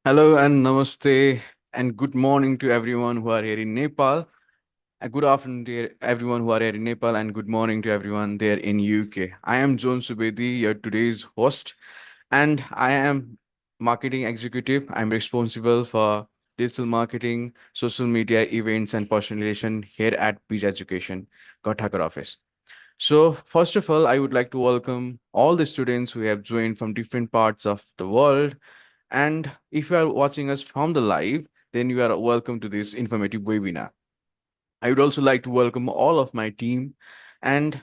Hello and namaste and good morning to everyone who are here in Nepal. Good afternoon to everyone who are here in Nepal and good morning to everyone there in UK. I am John Subedi, your today's host, and I am marketing executive. I'm responsible for digital marketing, social media events, and personalization here at Bizz Education, Kothakar office. So, first of all, I would like to welcome all the students who have joined from different parts of the world, and if you are watching us from the live, then you are welcome to this informative webinar. I would also like to welcome all of my team. And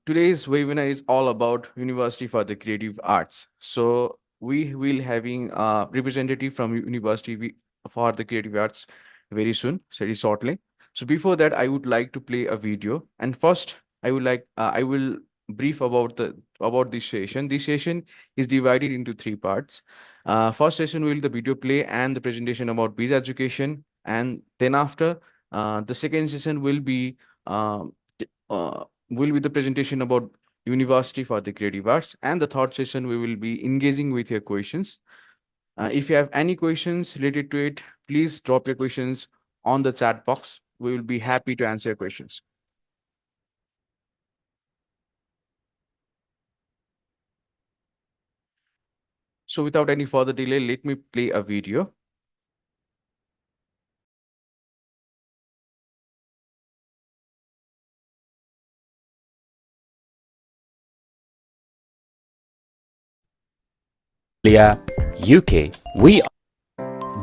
today's webinar is all about University for the Creative Arts. So we will having a representative from for the Creative Arts very soon, very shortly. So before that, I would like to play a video. And first, I will brief about this session. This session is divided into three parts. First session will the video play and the presentation about Bizz education, and then after the second session t- uh, will be the presentation about University for the Creative Arts, and the third session we will be engaging with your questions. If you have any questions related to it, please drop your questions on the chat box. We will be happy to answer your questions. So without any further delay, let me play a video. Australia, UK.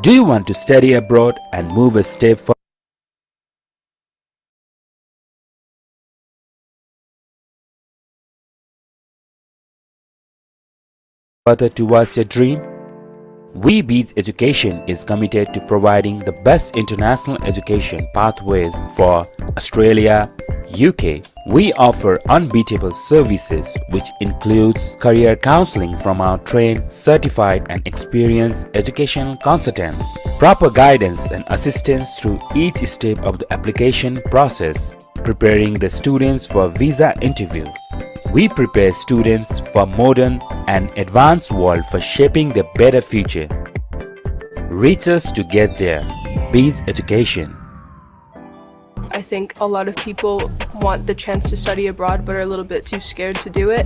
Do you want to study abroad and move a step further towards your dream? Bizz Education is committed to providing the best international education pathways for Australia, UK. We offer unbeatable services which includes career counseling from our trained, certified and experienced educational consultants, proper guidance and assistance through each step of the application process, preparing the students for visa interview. We prepare students for modern and advanced world for shaping their better future. Reach us to get there. Bizz Education. I think a lot of people want the chance to study abroad but are a little bit too scared to do it.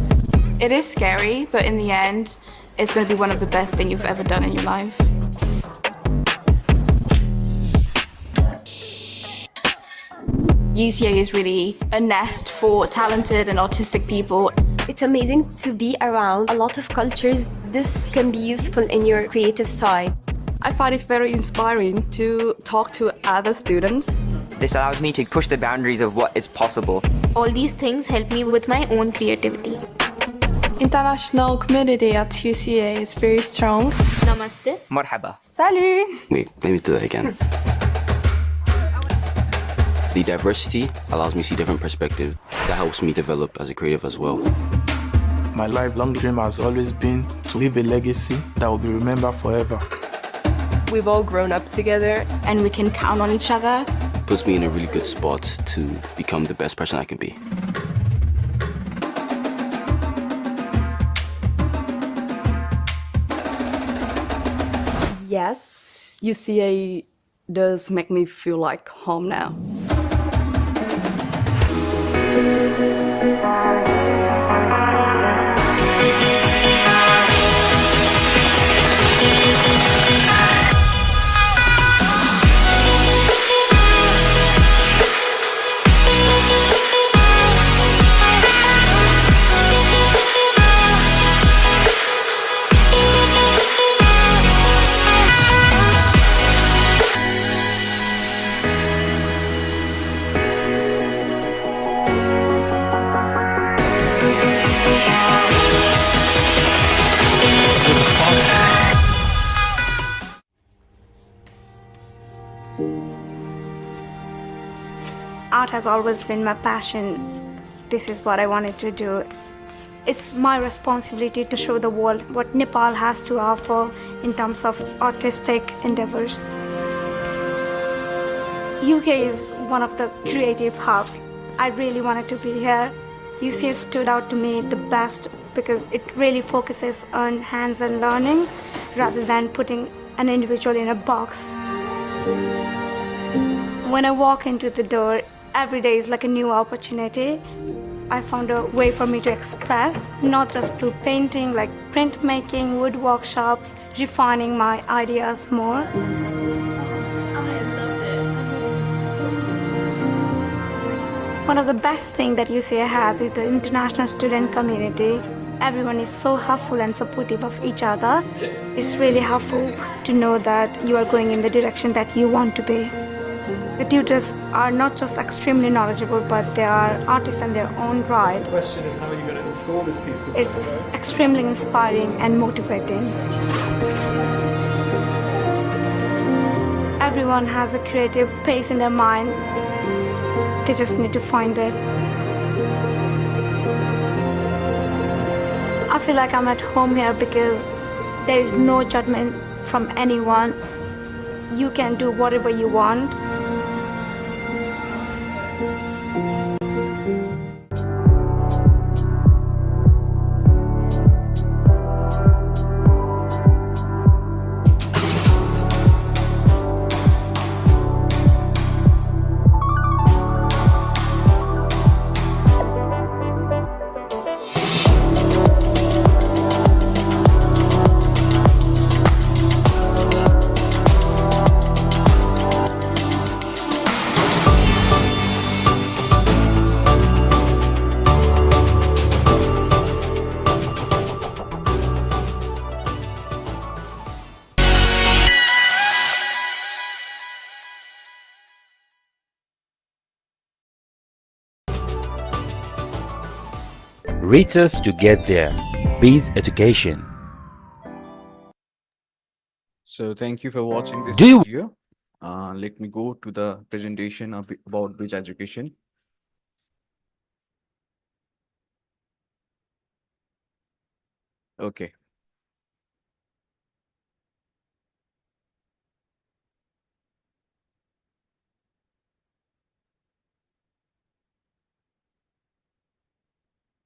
It is scary, but in the end, it's going to be one of the best things you've ever done in your life. UCA is really a nest for talented and autistic people. It's amazing to be around a lot of cultures. This can be useful in your creative side. I find it very inspiring to talk to other students. This allows me to push the boundaries of what is possible. All these things help me with my own creativity. International community at UCA is very strong. Namaste. Marhaba. Salut! Wait, let me do that again. The diversity allows me to see different perspectives. That helps me develop as a creative as well. My lifelong dream has always been to leave a legacy that will be remembered forever. We've all grown up together And we can count on each other. Puts me in a really good spot to become the best person I can be. Yes, UCA does make me feel like home now. Art has always been my passion. This is what I wanted to do. It's my responsibility to show the world what Nepal has to offer in terms of artistic endeavors. UK is one of the creative hubs. I really wanted to be here. UCA stood out to me the best because it really focuses on hands-on learning rather than putting an individual in a box. When I walk into the door, every day is like a new opportunity. I found a way for me to express, not just through painting, like printmaking, wood workshops, refining my ideas more. One of the best things that UCA has is the international student community. Everyone is so helpful and supportive of each other. It's really helpful to know that you are going in the direction that you want to be. The tutors are not just extremely knowledgeable, but they are artists in their own right. The question is, how are you going to install this piece of It's extremely inspiring and motivating. Everyone has a creative space in their mind. They just need to find it. I feel like I'm at home here because there is no judgment from anyone. You can do whatever you want. Reach us to get there. Bizz Education. So thank you for watching this Do you video. Let me go to the presentation about Bizz Education. Okay.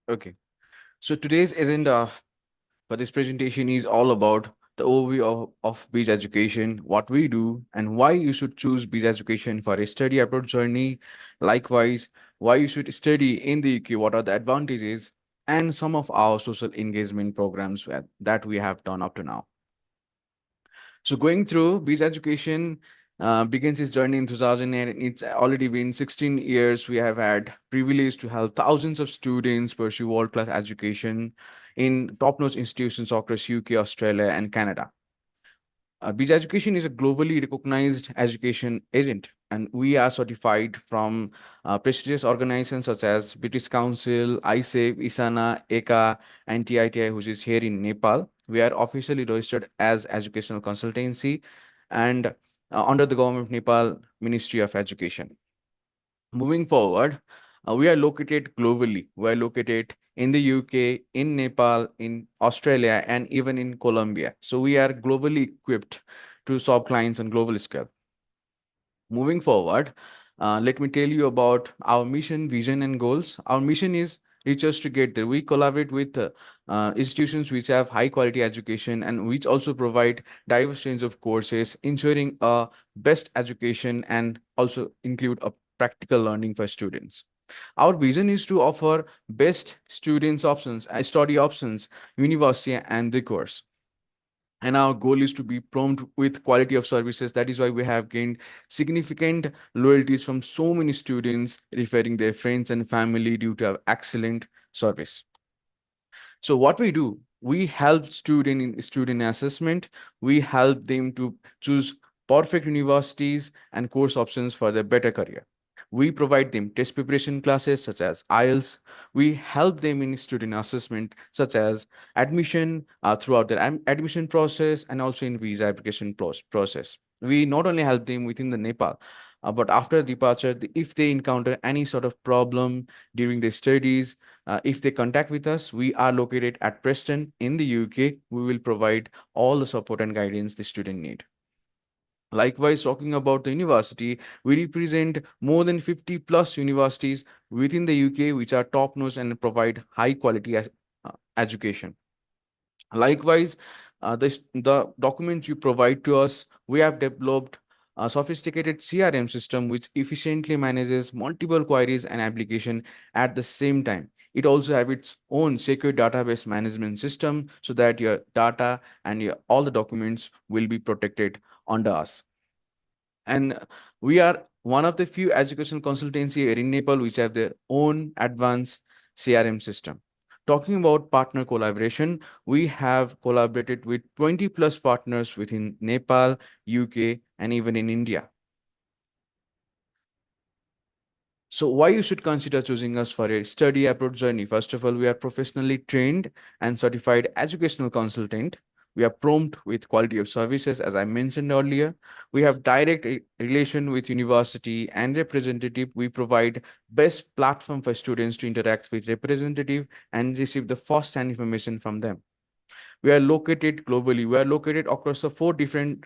Okay. So today's agenda for this presentation is all about the overview of Bizz Education, what we do, and why you should choose Bizz Education for a study abroad journey. Likewise, why you should study in the UK, what are the advantages, and some of our social engagement programs that we have done up to now. So going through, Bizz Education begins its journey in 2008. It's already been 16 years. We have had privilege to help thousands of students pursue world-class education in top-notch institutions across UK, Australia, and Canada. Bizz Education is a globally recognized education agent, and we are certified from prestigious organizations such as British Council, ISEF, ISANA, ECA, and TITI, which is here in Nepal. We are officially registered as educational consultancy and under the government of Nepal Ministry of Education. Moving forward, we are located globally. We are located in the UK, in Nepal, in Australia, and even in Colombia. So we are globally equipped to solve clients on global scale. Moving forward, let me tell you about our mission, vision, and goals. Our mission is reach us to get there. We collaborate with institutions which have high quality education and which also provide diverse range of courses, ensuring a best education and also include a practical learning for students. Our vision is to offer best students options, study options, university, and the course. And our goal is to be prompt with quality of services. That is why we have gained significant loyalties from so many students referring their friends and family due to our excellent service. So what we do, we help student in student assessment. We help them to choose perfect universities and course options for their better career. We provide them test preparation classes such as IELTS. We help them in student assessment such as admission throughout their admission process and also in visa application process. We not only help them within the Nepal, but after departure, if they encounter any sort of problem during their studies, if they contact with us, we are located at Preston in the UK. We will provide all the support and guidance the student need. Likewise, talking about the university, we represent more than 50 plus universities within the UK, which are top notch and provide high quality education. Likewise, the documents you provide to us, we have developed a sophisticated CRM system which efficiently manages multiple queries and application at the same time. It also have its own secure database management system so that your data and all the documents will be protected under us. And we are one of the few educational consultancy here in Nepal which have their own advanced CRM system. Talking about partner collaboration, we have collaborated with 20 plus partners within Nepal, UK, and even in India. So why you should consider choosing us for a study abroad journey? First of all, we are professionally trained and certified educational consultant. We are prompt with quality of services, as I mentioned earlier. We have direct relation with university and representative. We provide best platform for students to interact with representative and receive the first-hand information from them. We are located globally. We are located across the 4 different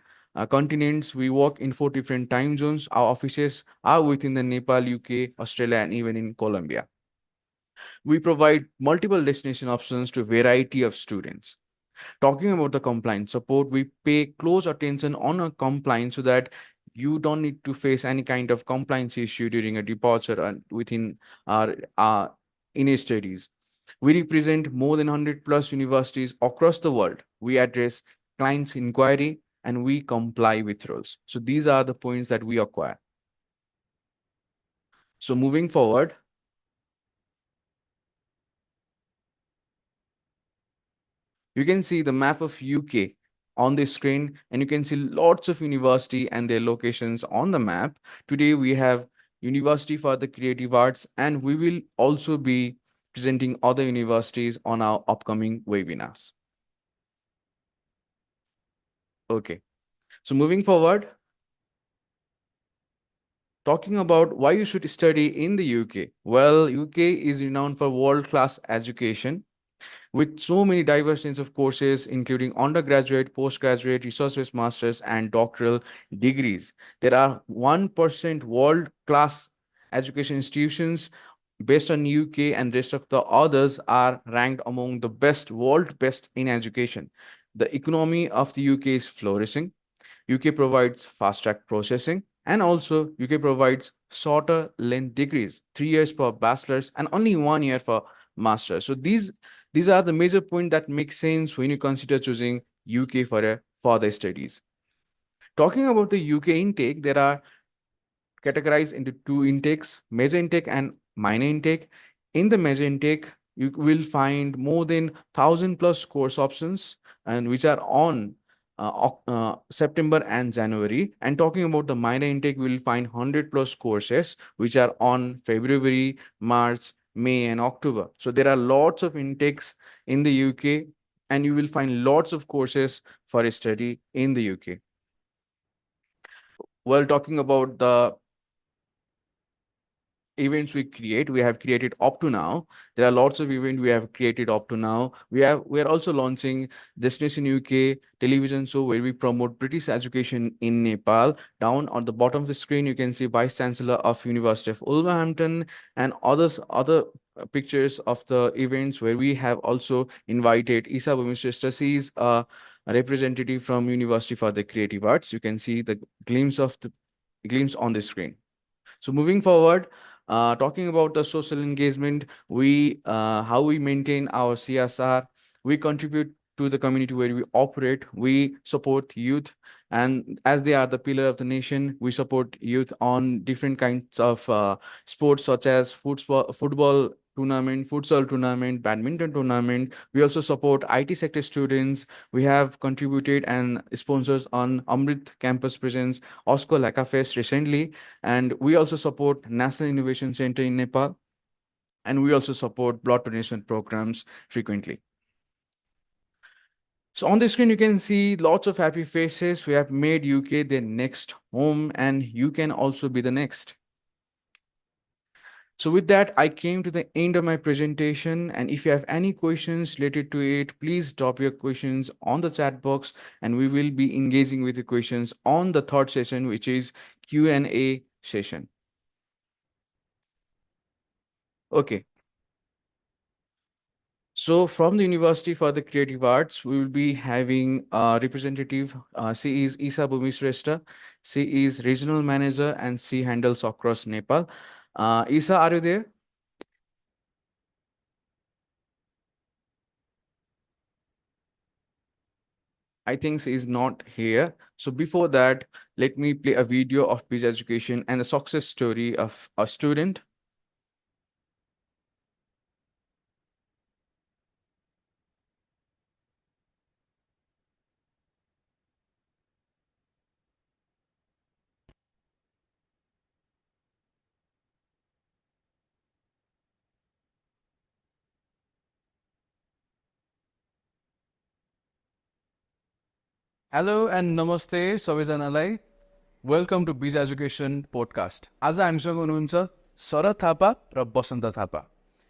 continents. We work in 4 different time zones. Our offices are within the Nepal, UK, Australia, and even in Colombia. We provide multiple destination options to a variety of students. Talking about the compliance support, we pay close attention on a compliance so that you don't need to face any kind of compliance issue during a departure and within our in studies. We represent more than 100 plus universities across the world. We address clients' inquiry and we comply with rules. So these are the points that we acquire. So moving forward, you can see the map of UK on the screen, and you can see lots of university and their locations on the map. Today we have University for the Creative Arts, and we will also be presenting other universities on our upcoming webinars. Okay, so moving forward, talking about why you should study in the UK. Well, UK is renowned for world-class education, with so many diverse range of courses, including undergraduate, postgraduate, research-based masters, and doctoral degrees. There are 1% world-class education institutions based on UK, and rest of the others are ranked among the world best in education. The economy of the UK is flourishing. UK provides fast-track processing, and also UK provides shorter length degrees, 3 years for bachelor's and only 1 year for master's. So these are the major points that make sense when you consider choosing UK for further studies. Talking about the UK intake, there are categorized into 2 intakes, major intake and minor intake. In the major intake, you will find more than 1,000 plus course options, and which are on September and January. And talking about the minor intake, we will find 100 plus courses which are on February, March, May, and October. So there are lots of intakes in the UK, and you will find lots of courses for a study in the UK. While talking about the events we have created up to now, there are lots of events we have created up to now. We are also launching Destination UK television show where we promote British education in Nepal. Down on the bottom of the screen, you can see Vice Chancellor of University of Wolverhampton and other pictures of the events where we have also invited 𝐸𝐸 a representative from University for the Creative Arts. You can see the glimpse on the screen. So moving forward, talking about the social engagement, how we maintain our CSR, we contribute to the community where we operate. We support youth, and as they are the pillar of the nation, we support youth on different kinds of sports such as football tournament, futsal tournament, badminton tournament. We also support IT sector students. We have contributed and sponsors on Amrit campus presence, OSCO Laka Fest recently, and we also support National Innovation Center in Nepal, and we also support blood donation programs frequently. So on the screen, you can see lots of happy faces. We have made UK their next home, and you can also be the next. So with that, I came to the end of my presentation. And if you have any questions related to it, please drop your questions on the chat box, and we will be engaging with the questions on the third session, which is Q&A session. Okay. So from the University for the Creative Arts, we will be having a representative. She is Isa Bhumishrestha. She is regional manager and she handles across Nepal. Isa, are you there? I think she is not here. So before that, let me play a video of Bizz Education and the success story of a student. Hello and namaste सबैजनालाई. Welcome to Bizz Education podcast. आज हामीसँग हुनुहुन्छ शरद थापा र बसन्त थापा.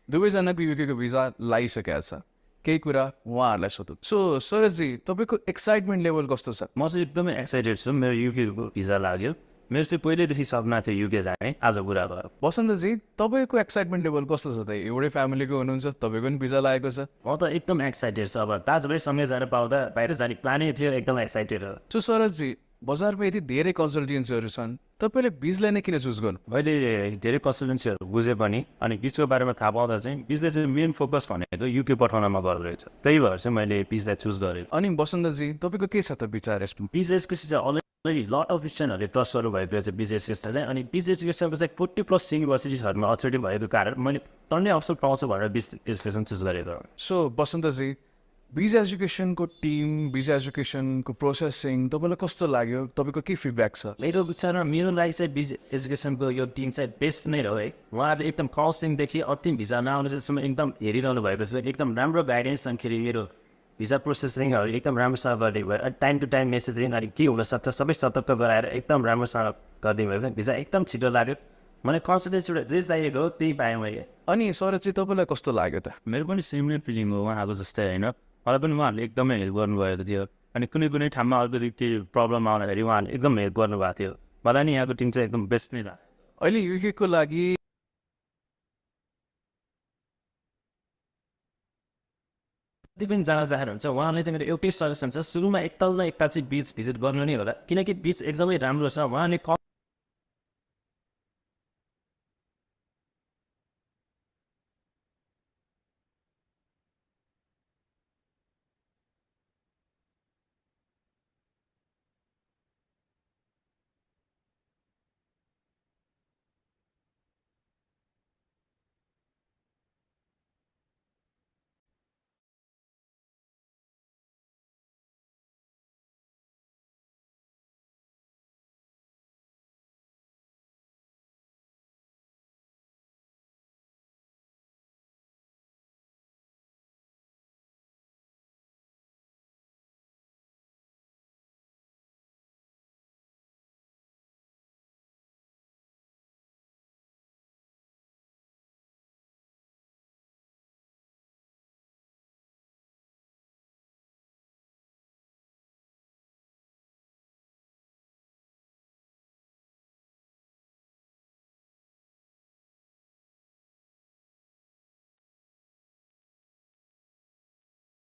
दुवैजनाको युकेको भिजा लगाइसकेको छ. केही कुरा उहाँहरूलाई सोधौँ. सो शरदजी, तपाईँको एक्साइटमेन्ट लेभल कस्तो छ? म चाहिँ एकदमै एक्साइटेड छु. मेरो युकेको भिजा लाग्यो. मेरो चाहिँ पहिल्यैदेखि सपना थियो युके जाने. आज कुरा भयो. बसन्तजी, तपाईँको एक्साइटमेन्ट लेभल कस्तो छ त? एउटै फ्यामिलीको हुनुहुन्छ, तपाईँको पनि भिजा लागेको छ. म त एकदम एक्साइटेड छु. अब दाजुभाइसँगै जान पाउँदा बाहिर जाने प्लानै थियो. एकदम एक्साइटेड हो. सो शरदजी, बजारमा यति धेरै कन्सल्टेन्सीहरू छन्, तपाईँले बिजलाई नै किन चुज गर्नु? मैले धेरै कन्सल्टेन्सीहरू बुझे पनि अनि बिजको बारेमा थाहा पाउँदा चाहिँ बिजले चाहिँ मेन फोकस भनेको युके पठाउनमा गर्दो रहेछ. त्यही भएर चाहिँ मैले बिजलाई चुज गरेँ. अनि बसन्तजी, तपाईँको के छ त विचार यसमा? बिजनेसको चाहिँ अलरेडी लट अफ स्टुडेन्टहरूले ट्रस्ट गर्नुभएको रहेछ बिजनेस एजुकेसनलाई. अनि बिजनेस एजुकेसनको चाहिँ 40+ युनिभर्सिटिजहरूमा अथोरिटी भएको कारण मैले टन्नै अवसर पाउँछु भनेर बिज एजुकेसन चुज गरेको. सो बसन्तजी, बिज एजुकेसनको टिम, बिज एजुकेसनको प्रोसेसिङ तपाईँलाई कस्तो लाग्यो? तपाईँको के फिडब्याक छ? मेरो विचारमा मेरो लागि चाहिँ बिज एजुकेसनको यो टिम चाहिँ बेस्ट नै हो है. उहाँहरूले एकदम काउन्सिलिङदेखि अन्तिम भिजा नआउनेसम्म एकदम हेरिरहनु भएको छ. एकदम राम्रो गाइडेन्स अन्तखेरि मेरो भिजा प्रोसेसिङहरू एकदम राम्रोसँग गरिदिएको भयो. टाइम टु टाइम मेसेजिङ अनि के हुनसक्छ सबै सतर्क गराएर एकदम राम्रोसँग गरिदिनु भएको छ. भिजा एकदम छिटो लाग्यो. मलाई कन्सल्टेन्सीबाट जे चाहिएको हो त्यही पाएँ मैले. अनि शरद चाहिँ तपाईँलाई कस्तो लाग्यो त? मेरो पनि सेम नै फिलिङ हो उहाँको जस्तै होइन. मलाई पनि उहाँहरूले एकदमै हेल्प गर्नुभएको थियो. अनि कुनै कुनै ठाउँमा अलिकति केही प्रब्लम आउँदाखेरि उहाँहरूले एकदम हेल्प गर्नुभएको थियो. मलाई नि यहाँको टिम चाहिँ एकदम बेस्ट नै लाग्यो. अहिले युकेको लागि जति पनि जान चाहनुहुन्छ उहाँले चाहिँ मेरो एउटै सजेसन छ, सुरुमा एकताल न एकताल चाहिँ बिच भिजिट गर्नु नै होला. किनकि बिच एकदमै राम्रो छ. उहाँले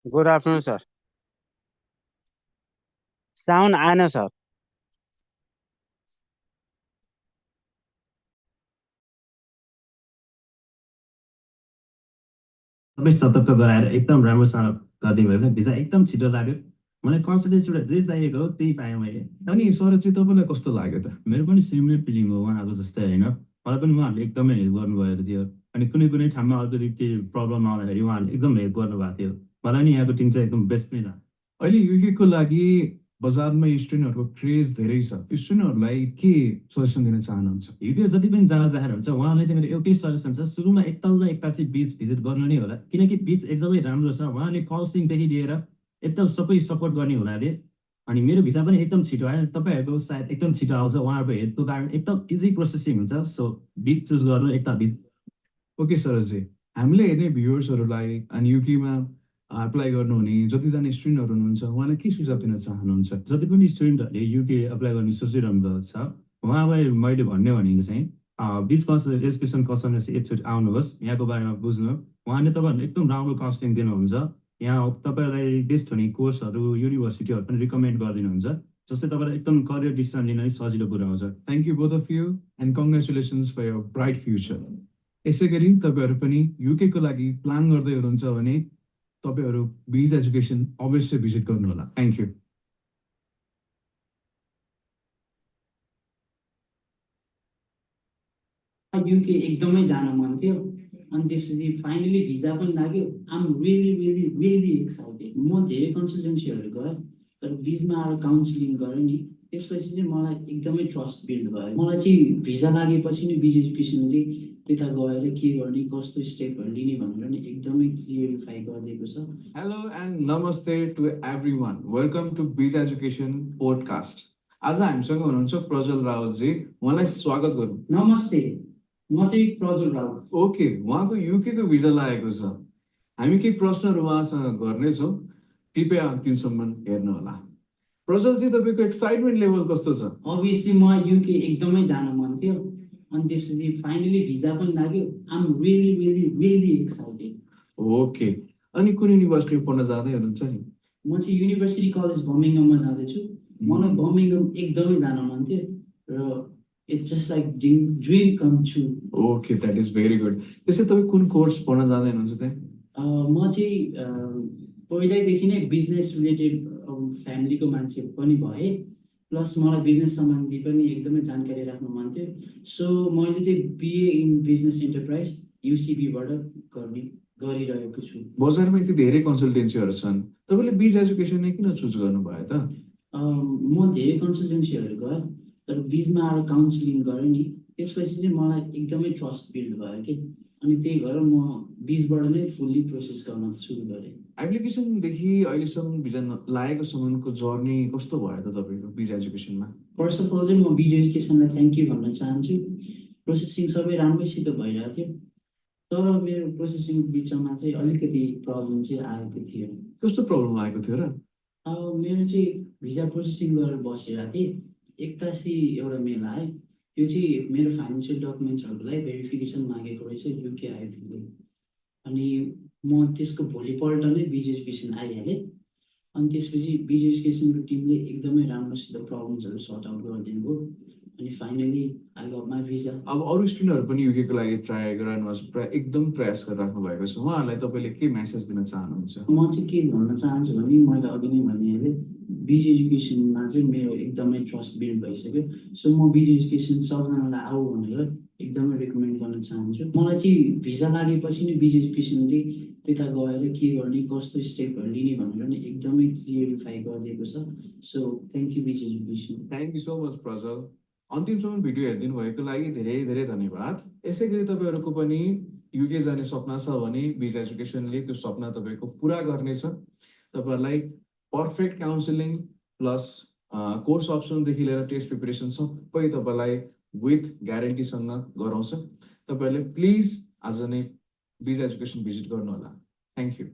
गुड आफ्टरनुन सर. साउन्ड आएन सर. सबै सतर्क गराएर एकदम राम्रोसँग गरिदिनु भएको छ. भिजा एकदम छिटो लाग्यो. मलाई कन्सल्टेन्सीबाट जे चाहिएको हो त्यही पाएँ मैले. अनि शरद चाहिँ तपाईँलाई कस्तो लाग्यो त? मेरो पनि सेम नै फिलिङ हो उहाँको जस्तै होइन. मलाई पनि उहाँहरूले एकदमै हेल्प गर्नुभएको थियो. अनि कुनै कुनै ठाउँमा अलिकति केही प्रब्लम आउँदाखेरि उहाँहरूले एकदम हेल्प गर्नुभएको थियो. मलाई नि यहाँको टिम चाहिँ एकदम बेस्ट नै लाग्यो. अहिले युकेको लागि बजारमा स्टुडेन्टहरूको क्रेज धेरै छ. स्टुडेन्टहरूलाई के सजेसन दिन चाहनुहुन्छ? युके जति पनि जान चाहनुहुन्छ उहाँले चाहिँ मेरो एउटै सजेसन छ, सुरुमा एकताल न एकताल चाहिँ बिच भिजिट गर्नु नै होला. किनकि बिच एकदमै राम्रो छ. उहाँले काउन्सिलिङदेखि लिएर एकदम सबै सपोर्ट गर्ने हुनाले अनि मेरो भिजा पनि एकदम छिटो आयो. तपाईँहरूको सायद एकदम छिटो आउँछ. उहाँहरूको हेल्पको कारण एकदम इजी प्रोसेसिङ हुन्छ. सो बिच चुज गर्नु एकताल बिच ओके सरजी, हामीले हेर्ने भ्युअर्सहरूलाई अनि युकेमा एप्लाई गर्नुहुने जतिजना स्टुडेन्टहरू हुनुहुन्छ उहाँलाई के सुझाव दिन चाहनुहुन्छ? जति पनि स्टुडेन्टहरूले युके एप्लाई गर्ने सोचिरहनु भएको छ उहाँलाई मैले भन्ने भनेको चाहिँ बिचमा एजुकेसन कन्सल्टेन्सी एकचोटि आउनुहोस्, यहाँको बारेमा बुझ्नु। उहाँले तपाईँहरूलाई एकदम राम्रो काउन्सिलिङ दिनुहुन्छ। यहाँ तपाईँलाई बेस्ट हुने कोर्सहरू युनिभर्सिटीहरू पनि रिकमेन्ड गरिदिनुहुन्छ, जसले तपाईँलाई एकदम करियर डिसिसन लिन सजिलो पुऱ्याउँछ। Thank you both of you and congratulations for your bright future. यसै गरी तपाईँहरू पनि युकेको लागि प्लान गर्दै हुनुहुन्छ भने तपाईँहरू बिज एजुकेसन अवश्य भिजिट गर्नुहोला। Thank you. युके एकदमै जान मन थियो अनि त्यसपछि फाइनली भिजा पनि लाग्यो। आम रियली रियली रियली एक्साइटेड। म धेरै कन्सल्टेन्सीहरू गएँ तर बिजमा आएर काउन्सिलिङ गरेँ नि, त्यसपछि चाहिँ मलाई एकदमै ट्रस्ट बिल्ड भयो। मलाई चाहिँ भिजा लागेपछि नि बिज एजुकेसन चाहिँ त्यता गएर के गर्ने कस्तो स्टेपहरू लिने भनेर नि एकदमै क्लियरिफाई गरिदिएको छ। हेलो एन्ड नमस्ते टु एभ्रिवान, वेलकम टु बिज एजुकेसन पोडकास्ट। आज हामीसँग हुनुहुन्छ प्रज्वल राउतजी, उहाँलाई स्वागत गरौँ। नमस्ते, म चाहिँ प्रज्वल राउत। ओके, उहाँको युकेको भिजा लागेको छ। हामी केही प्रश्नहरू उहाँसँग गर्नेछौँ, कृपया अन्तिमसम्म हेर्नुहोला। प्रज्वलजी, तपाईँको एक्साइटमेन्ट लेभल कस्तो छ? अभियसली म युके एकदमै जान मन थियो अनि त्यसपछि फाइनली भिजा पनि लाग्यो। आम really really really excited. Okay, अनि कुन युनिभर्सिटीमा पढ्न जाँदै हुनुहुन्छ नि? म चाहिँ युनिभर्सिटी कलेज बर्मिङहाममा जाँदैछु। मलाई बर्मिङहाम एकदमै जान मन थियो र it's just like dream come true. Okay, that is very good. त्यसै तपाईँ कुन कोर्स पढ्न जाँदै हुनुहुन्छ त्यहाँ? म चाहिँ पहिल्यैदेखि नै बिजनेस रिलेटेड फ्यामिलीको मान्छे पनि भएँ, प्लस मलाई बिजनेस सम्बन्धी पनि एकदमै जानकारी राख्नु मन थियो। सो मैले चाहिँ बिए इन बिजनेस इन्टरप्राइज युसिबीबाट गरिरहेको छु। बजारमा यति धेरै कन्सल्टेन्सीहरू छन्, तपाईँले बिज एजुकेसन नै किन चुज गर्नुभयो त? म धेरै कन्सल्टेन्सीहरू गएँ तर बिजमा आएर काउन्सिलिङ गरेँ नि, त्यसपछि चाहिँ मलाई एकदमै ट्रस्ट बिल्ड भयो कि, अनि त्यही भएर म बिजबाट नै फुल्ली प्रोसेस गर्न सुरु गरेँ। एप्लिकेसनदेखि अहिलेसम्म भिजा लागेको सम्मको जर्नी कस्तो भयो त तपाईँको बिज एजुकेसनमा? फर्स्ट अफ अल चाहिँ म बिज एजुकेसनलाई थ्याङ्क यू भन्न चाहन्छु। प्रोसेसिङ सबै राम्रैसित भइरहेको थियो तर मेरो प्रोसेसिङ बिचमा चाहिँ अलिकति प्रब्लम चाहिँ आएको थियो। कस्तो प्रब्लम आएको थियो र? मेरो चाहिँ भिजा प्रोसेसिङ गरेर बसिरहेको थिएँ, एक्कासी एउटा मेल आयो। त्यो चाहिँ मेरो फाइनेन्सियल डकुमेन्ट्सहरूलाई भेरिफिकेसन मागेको रहेछ युके आइपीले। अनि म त्यसको भोलिपल्ट नै बिज एजुकेसन आइहालेँ। अनि त्यसपछि बिज एजुकेसनको टिमले एकदमै राम्रोसित प्रब्लम्सहरू सर्ट आउट गरिदिनु भयो अनि फाइनली आई गट माई भिजा। अब अरू स्टुडेन्टहरू पनि युकेको लागि ट्राई गरिरहनु एकदम प्रयास गरिराख्नु भएको छ, उहाँहरूलाई तपाईँले के मेसेज दिन चाहनुहुन्छ? म चाहिँ के भन्न चाहन्छु भने मैले अघि नै भनिहालेँ, बिज एजुकेसनमा चाहिँ मेरो एकदमै ट्रस्ट बिल्ड भइसक्यो। सो म बिज एजुकेसन सबजनालाई आऊ भनेर एकदमै रेकमेन्ड गर्न चाहन्छु। मलाई चाहिँ भिजा लागेपछि नै बिज एजुकेसन चाहिँ त्यता गएर के गर्ने कस्तो स्टेपहरू लिने भनेर नि एकदमै क्लियरिफाई गरिदिएको छ। So thank you Biz Education. Thank you so much Prajwal. अन्तिमसम्म भिडियो हेरिदिनु भएको लागि धेरै धेरै धन्यवाद। यसै गरी तपाईँहरूको पनि युके जाने सपना छ भने बिज एजुकेसनले त्यो सपना तपाईँको पुरा गर्नेछ। तपाईँहरूलाई पर्फेक्ट काउन्सिलिङ प्लस कोर्स अप्सनदेखि लिएर टेस्ट प्रिपरेसन सबै तपाईँलाई विथ ग्यारेन्टीसँग गराउँछ। तपाईँहरूले प्लिज आज नै बिज एजुकेसन भिजिट गर्नु होला। Thank you.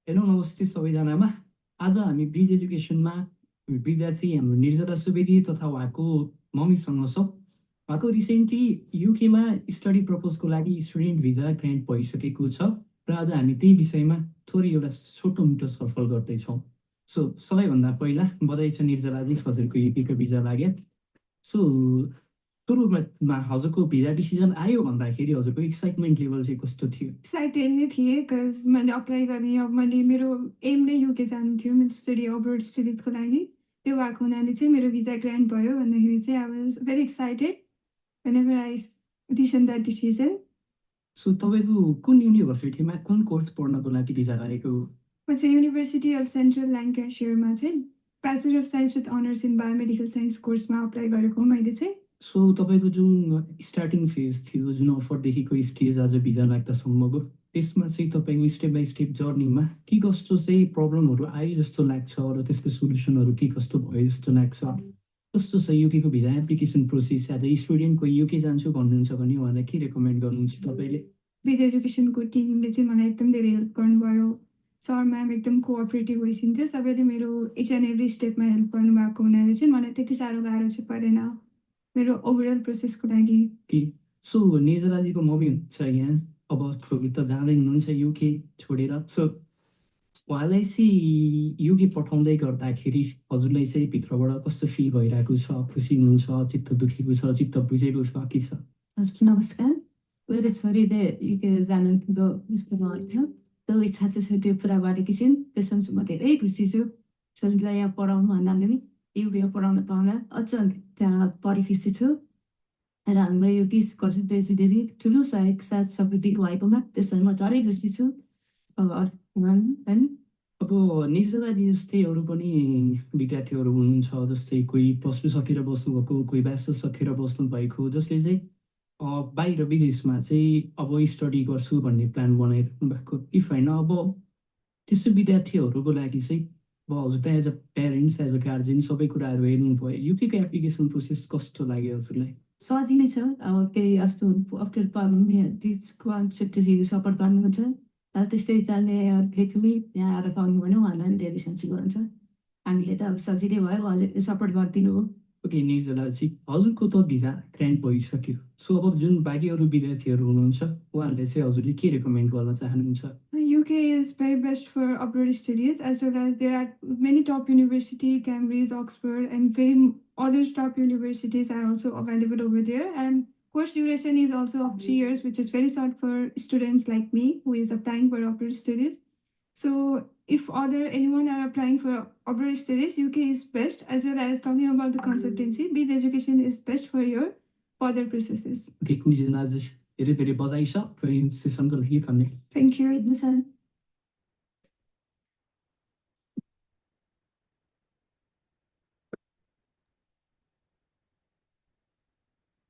हेलो, नमस्ते सबैजनामा। आज हामी बिज एजुकेसनमा विद्यार्थी हाम्रो निर्जला सुवेदी तथा उहाँको मम्मीसँग छौँ। उहाँको रिसेन्टली युकेमा स्टडी पर्पजको लागि स्टुडेन्ट भिजा ग्रान्ट भइसकेको छ र आज हामी त्यही विषयमा थोरै एउटा छोटो मिठो छलफल गर्दैछौँ। सो सबैभन्दा पहिला बधाई छ निर्जलाजी, हजुरको युकेको भिजा लाग्यो। सो सुरुमा हजुरको भिजा डिसिजन आयो भन्दाखेरि हजुरको एक्साइटमेन्ट लेभल चाहिँ कस्तो थियो? एक्साइटेड नै थिएँ बिकज मैले अप्लाई गर्ने, अब मैले मेरो एम नै युके जानु थियो मेरो स्टडी अब्रोड स्टडिजको लागि। त्यो भएको हुनाले चाहिँ मेरो भिजा ग्रान्ट भयो भन्दाखेरि चाहिँ I was very excited whenever I decision that decision. सो तपाईँको कुन युनिभर्सिटीमा कुन कोर्स पढ्नको लागि भिजा लागेको? म चाहिँ युनिभर्सिटी अफ सेन्ट्रल ल्याङ्कासायरमा चाहिँ bachelor of science with honours in biomedical science कोर्समा अप्लाई गरेको मैले चाहिँ। सो तपाईँको जुन स्टार्टिङ फेज थियो, जुन अफरदेखिको स्टेज आज भिजा लाग्दासम्मको, त्यसमा चाहिँ तपाईँको स्टेप बाई स्टेप जर्नीमा के कस्तो चाहिँ प्रब्लमहरू आयो जस्तो लाग्छ र त्यसको सोल्युसनहरू के कस्तो भयो जस्तो लाग्छ? कस्तो छ युकेको visa application process as a स्टुडेन्टको युके जान्छु भन्नुहुन्छ भने उहाँलाई के रेकमेन्ड गर्नुहुन्छ तपाईँले? बिज एजुकेसनको टिमले चाहिँ मलाई एकदम धेरै हेल्प गर्नुभयो। सर म्याम एकदम कोअपरेटिभ भइसिन्थ्यो। सबैले मेरो इच एन्ड एभ्री स्टेपमा हेल्प गर्नुभएको हुनाले चाहिँ मलाई त्यति साह्रो गाह्रो चाहिँ परेन मेरो ओभरअल प्रोसेसको लागि। सो निर्जलाजीको मम्मी हुनुहुन्छ यहाँ, अब त जाँदै हुनुहुन्छ युके छोडेर। सो उहाँलाई चाहिँ युके पठाउँदै गर्दाखेरि हजुरलाई चाहिँ भित्रबाट कस्तो फिल भइरहेको छ? खुसी हुनुहुन्छ, चित्त दुखेको छ, चित्त बुझेको छ के छ? हजुर नमस्कार। मेरो छोरीले युके जानुको यस्तो भएको थियो, त्यो इच्छा चाहिँ छ, त्यो पुरा गरेकी छिन्। त्यसमा चाहिँ म धेरै खुसी छु। छोरीलाई यहाँ पढाउनु भन्नाले नि युके पढाउन पाउँदा अझ त्यहाँ परिखुसी छु। र हाम्रो यो बिज कन्सल्टेन्सीले चाहिँ ठुलो सहयोग साथ सबै भएकोमा त्यसमा म झनै खुसी छु। अब निर्जलाजी जस्तै अरू पनि विद्यार्थीहरू हुनुहुन्छ, जस्तै कोही प्लस टू सकेर बस्नुभएको, कोही ब्याचलर सकेर बस्नुभएको, जसले चाहिँ बाहिर विदेशमा चाहिँ अब स्टडी गर्छु भन्ने प्लान बनाइरहनु भएको। इफ होइन अब त्यस्तो विद्यार्थीहरूको लागि चाहिँ अब हजुर त as a parents, as a guardian सबै कुराहरू हेर्नुभयो, युकेको एप्लिकेसन प्रोसेस कस्तो लाग्यो हजुरलाई? सजिलै छ। अब केही यस्तो अप्ठ्यारो पर्नु कन्सेप्टहरू सपोर्ट गर्नुहुन्छ, त्यस्तै जाने लेख्ने यहाँ आएर पाउनु भने उहाँलाई पनि धेरै सन्चै गर्नुहुन्छ। हामीले त अब सजिलै भयो, हजुरले सपोर्ट गरिदिनु हो। ओके निर्जलाजी, हजुरको त भिजा ग्रान्ट भइसक्यो। सो अब जुन बाँकी अरू विद्यार्थीहरू हुनुहुन्छ उहाँहरूले चाहिँ हजुरले के रेकमेन्ड गर्न चाहनुहुन्छ? UK is very best for abroad studies, as well as there are many top universities, Cambridge, Oxford, and very other top universities are also available over there. And course duration is also of 3 years, which is very short for students like me who is applying for abroad studies. So if anyone are applying for abroad studies, UK is best, as well as talking about the consultancy, Bizz education is best for your further processes. Okay, निर्जलाजी धेरै धेरै बधाई छ सेसनको लागि, धन्यवाद। Thank you, Edmund.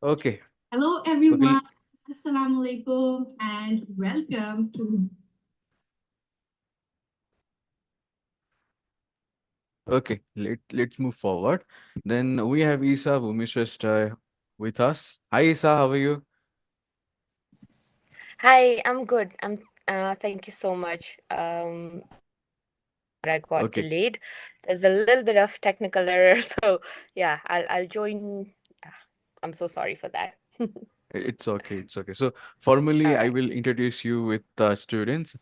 Okay. Hello everyone, Assalamu alaikum and welcome to. Okay, let's move forward. Then we have 𝐸𝐴 Shreshtha with us. Hi 𝐸𝐴, how are you? Hi, I'm good. Thank you so much. I got delayed. There's a little bit of technical error, so yeah, I'll join. I'm so sorry for that. It's okay, it's okay. So formally, I will introduce you with the students.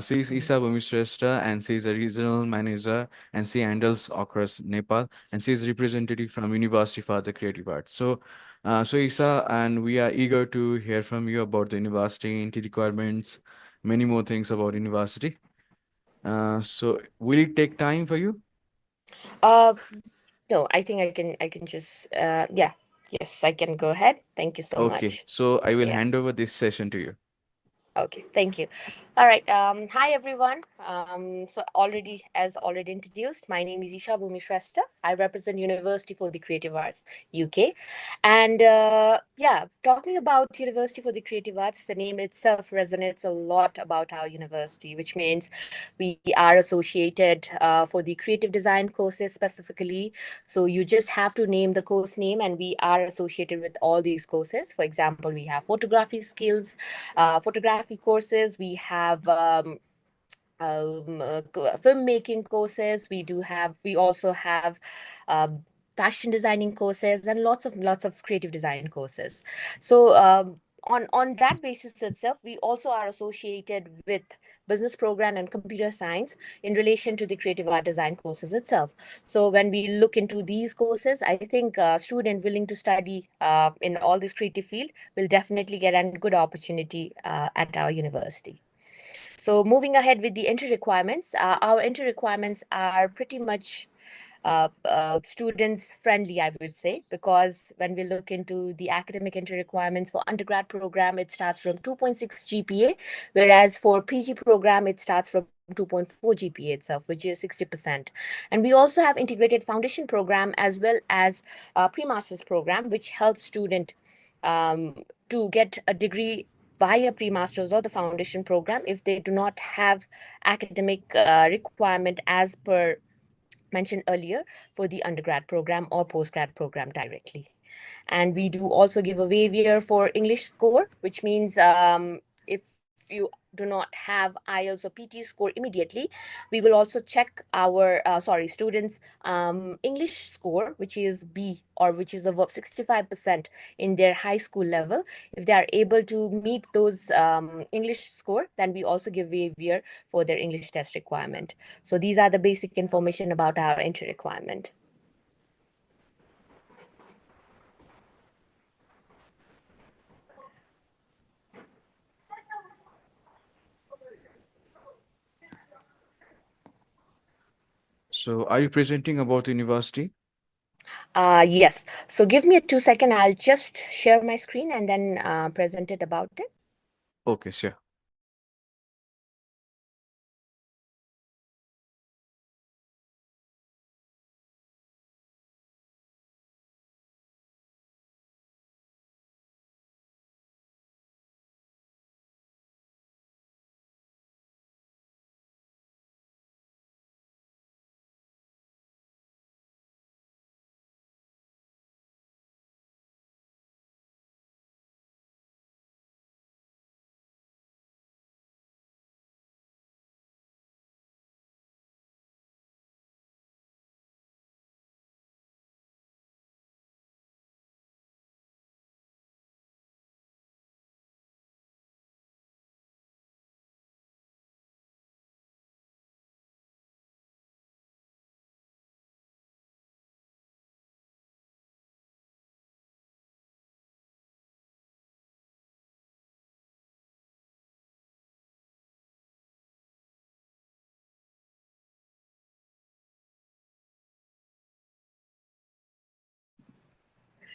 She is 𝐸𝐴 Shreshtha and she is a regional manager and she handles across Nepal and she is representative from University for the Creative Arts. So 𝐸𝐴, and we are eager to hear from you about the university, entry requirements, many more things about university. So will it take time for you? No, I think I can just yeah. Yes, I can go ahead. Thank you so much. Okay, so I will Yeah. hand over this session to you. Okay, thank you. All right. Hi everyone. So as already introduced, my name is 𝐸𝐴 ಶ್ರೇಷ್ಠ. I represent University for the Creative Arts, UK. And yeah, talking about University for the Creative Arts, the name itself resonates a lot about our university, which means we are associated for the creative design courses specifically. So you just have to name the course name and we are associated with all these courses. For example, we have photography skills, photography courses, we have filmmaking courses, we also have fashion designing courses and lots of creative design courses. So on that basis itself, we also are associated with business program and computer science in relation to the creative art design courses itself. So when we look into these courses, I think a student willing to study in all this creative field will definitely get a good opportunity at our university. So moving ahead with the entry requirements, our entry requirements are pretty much students friendly, I would say, because when we look into the academic entry requirements for undergrad program, it starts from 2.6 GPA, whereas for PG program, it starts from 2.4 GPA itself, which is 60%. And we also have integrated foundation program as well as pre-master's program, which helps student to get a degree via pre-masters or the foundation program if they do not have academic requirement as per mentioned earlier for the undergrad program or postgrad program directly. And we do also give a waiver for English score, which means if you do not have IELTS or PT score immediately, we will also check our students' English score, which is B or which is above 65% in their high school level. If they are able to meet those English score, then we also give waiver for their English test requirement. So these are the basic information about our entry requirement. So are you presenting about the university? Yes. So give me a 2 second. I'll just share my screen and then present it about it. Okay, sure.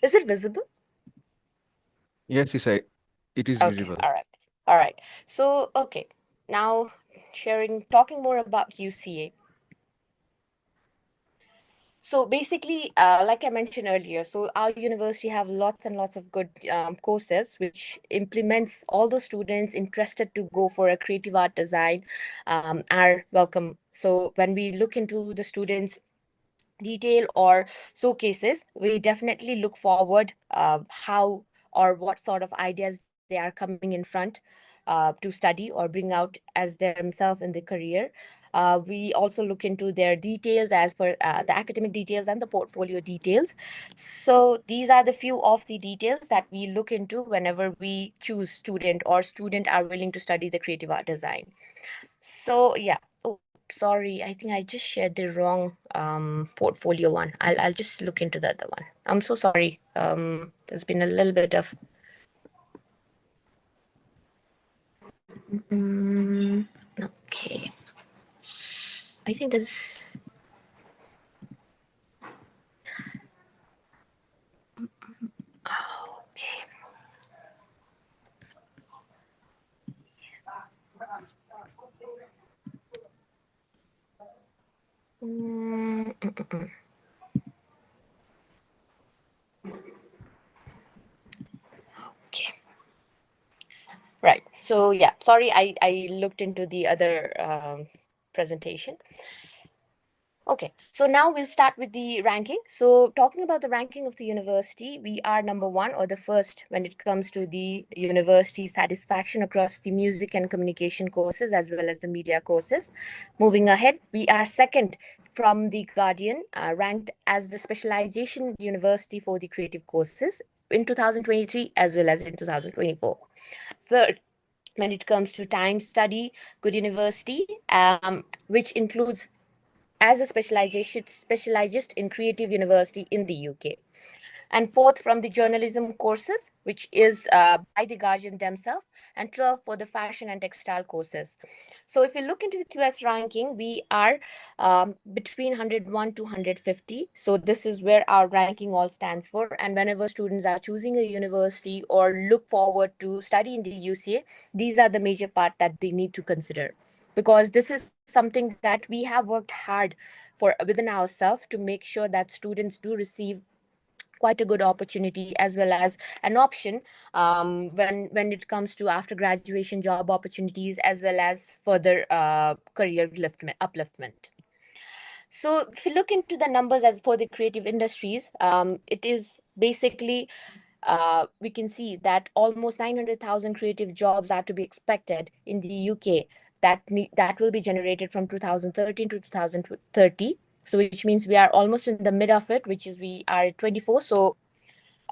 Is it visible? Yes, it is Okay, visible. all right. So, okay, now talking more about UCA. So basically, like I mentioned earlier, so our university have lots and lots of good courses, which implements all the students interested to go for a creative art design are welcome. So when we look into the students' detail or showcases, we definitely look forward how or what sort of ideas they are coming in front to study or bring out as themselves in the career. We also look into their details as per the academic details and the portfolio details. So these are the few of the details that we look into whenever we choose student or student are willing to study the creative art design. So yeah. Oh, sorry. I think I just shared the wrong portfolio one. I'll just look into the other one. I'm so sorry. There's been a little bit of okay. I think there's okay. Okay. Right. So yeah, sorry, I looked into the other presentation. Okay, so now we'll start with the ranking. So talking about the ranking of the university, we are number one or the first when it comes to the university satisfaction across the music and communication courses as well as the media courses. Moving ahead, we are second from the Guardian, ranked as the specialization university for the creative courses in 2023 as well as in 2024. Third, when it comes to time study, Good University, which includes as a specialized in creative university in the UK. And fourth from the journalism courses, which is by the Guardian themselves, and 12 for the fashion and textile courses. So if you look into the QS ranking, we are between 101 to 150. So this is where our ranking all stands for. And whenever students are choosing a university or look forward to study in the UCA, these are the major part that they need to consider, because this is something that we have worked hard for within ourselves to make sure that students do receive quite a good opportunity as well as an option when it comes to after graduation job opportunities as well as further career upliftment. So if you look into the numbers as for the creative industries, it is basically we can see that almost 900,000 creative jobs are to be expected in the UK that will be generated from 2013 to 2030. So which means we are almost in the mid of it, which is we are at 24. So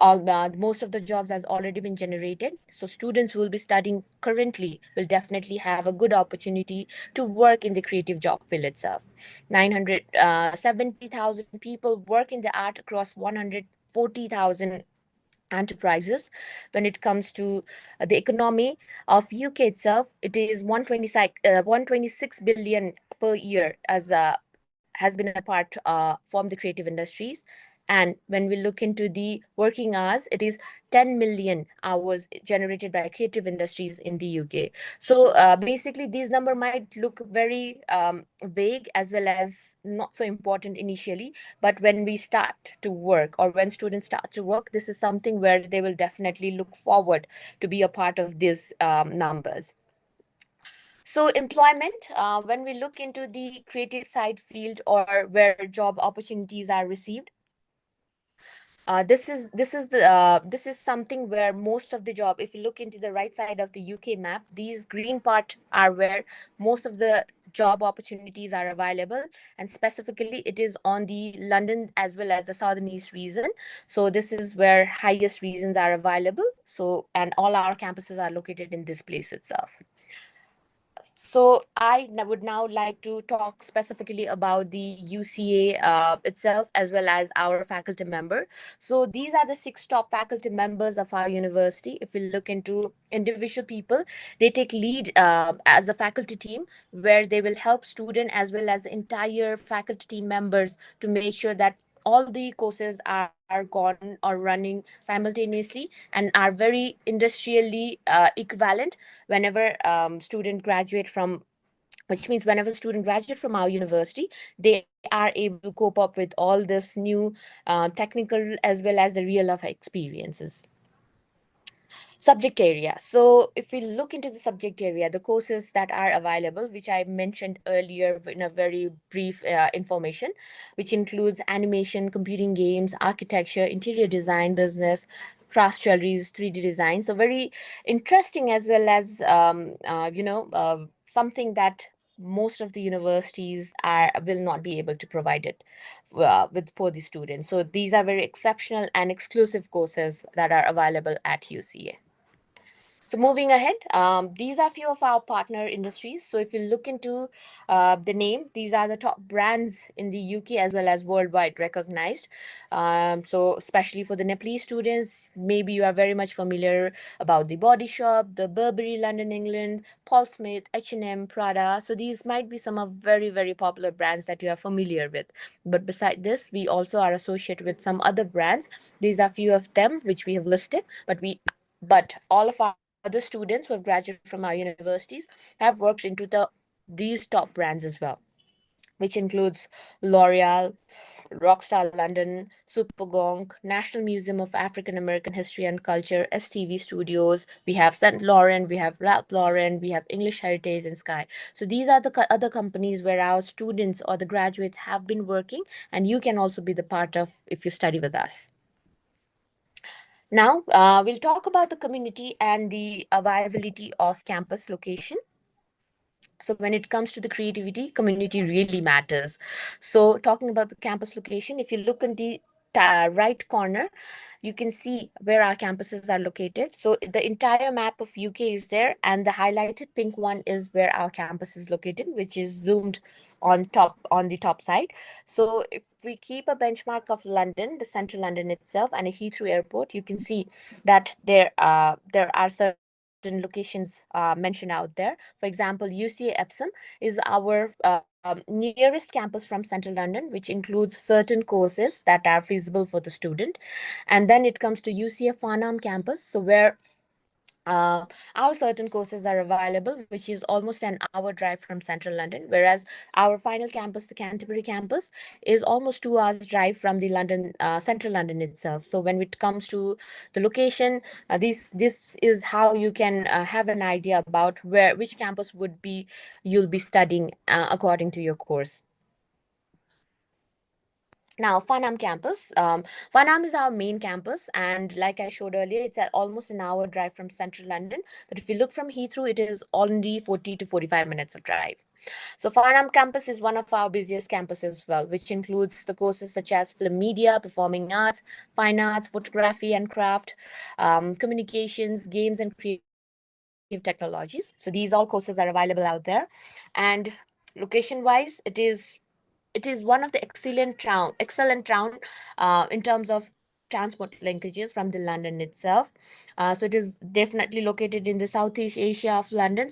most of the jobs has already been generated. So students who will be studying currently will definitely have a good opportunity to work in the creative job field itself. 970,000 people work in the art across 140,000 enterprises. When it comes to the economy of UK itself, it is 126 billion per year as has been a part from the creative industries. And when we look into the working hours, it is 10 million hours generated by creative industries in the UK. So basically, these number might look very vague as well as not so important initially. But when we start to work or when students start to work, this is something where they will definitely look forward to be a part of these numbers. So employment, when we look into the creative side field or where job opportunities are received, this is something where most of the job, if you look into the right side of the UK map, these green part are where most of the job opportunities are available, and specifically it is on the London as well as the Southern East region. So this is where highest regions are available. So and all our campuses are located in this place itself. So I would now like to talk specifically about the UCA itself as well as our faculty member. So these are the 6 top faculty members of our university. If we look into individual people, they take lead as a faculty team where they will help student as well as the entire faculty team members to make sure that all the courses are gone or running simultaneously and are very industrially equivalent whenever student graduate from, which means whenever student graduate from our university, they are able to cope up with all this new technical as well as the real life experiences. Subject area. So if we look into the subject area, the courses that are available, which I mentioned earlier in a very brief information, which includes animation, computing games, architecture, interior design, business, craft jewelries, 3D design. So very interesting as well as, something that most of the universities will not be able to provide it for the students. So these are very exceptional and exclusive courses that are available at UCA. So moving ahead, these are few of our partner industries. So if you look into the name, these are the top brands in the UK as well as worldwide recognized. So especially for the Nepalese students, maybe you are very much familiar about the Body Shop, the Burberry, London, England, Paul Smith, H&M, Prada. So these might be some of very, very popular brands that you are familiar with. But beside this, we also are associated with some other brands. These are few of them which we have listed, but all of our other students who have graduated from our universities have worked into these top brands as well, which includes L'Oreal, Rockstar London, Supergonk, National Museum of African American History and Culture, STV Studios. We have St. Laurent, we have Ralph Lauren, we have English Heritage and Sky. So these are the other companies where our students or the graduates have been working, and you can also be the part of if you study with us. Now, we'll talk about the community and the availability of campus location. So when it comes to the creativity, community really matters. So talking about the campus location, if you look in the right corner, you can see where our campuses are located. So the entire map of UK is there, and the highlighted pink one is where our campus is located, which is zoomed on the top side. So if we keep a benchmark of London, the central London itself, and a Heathrow Airport, you can see that there are certain locations mentioned out there. For example, UCA Epsom is our nearest campus from central London, which includes certain courses that are feasible for the student. And then it comes to UCA Farnham campus, so where our certain courses are available, which is almost an hour drive from central London, whereas our final campus, the Canterbury campus, is almost 2 hours drive from the central London itself. So when it comes to the location, this is how you can have an idea about which campus you'll be studying according to your course. Now, Farnham campus. Farnham is our main campus, and like I showed earlier, it's at almost an hour drive from central London. But if you look from Heathrow, it is only 40 to 45 minutes of drive. So Farnham campus is one of our busiest campuses as well, which includes the courses such as film media, performing arts, fine arts, photography and craft, communications, games and creative technologies. So these all courses are available out there. And location-wise, it is one of the excellent town in terms of transport linkages from the London itself. So it is definitely located in the Southeast Asia of London,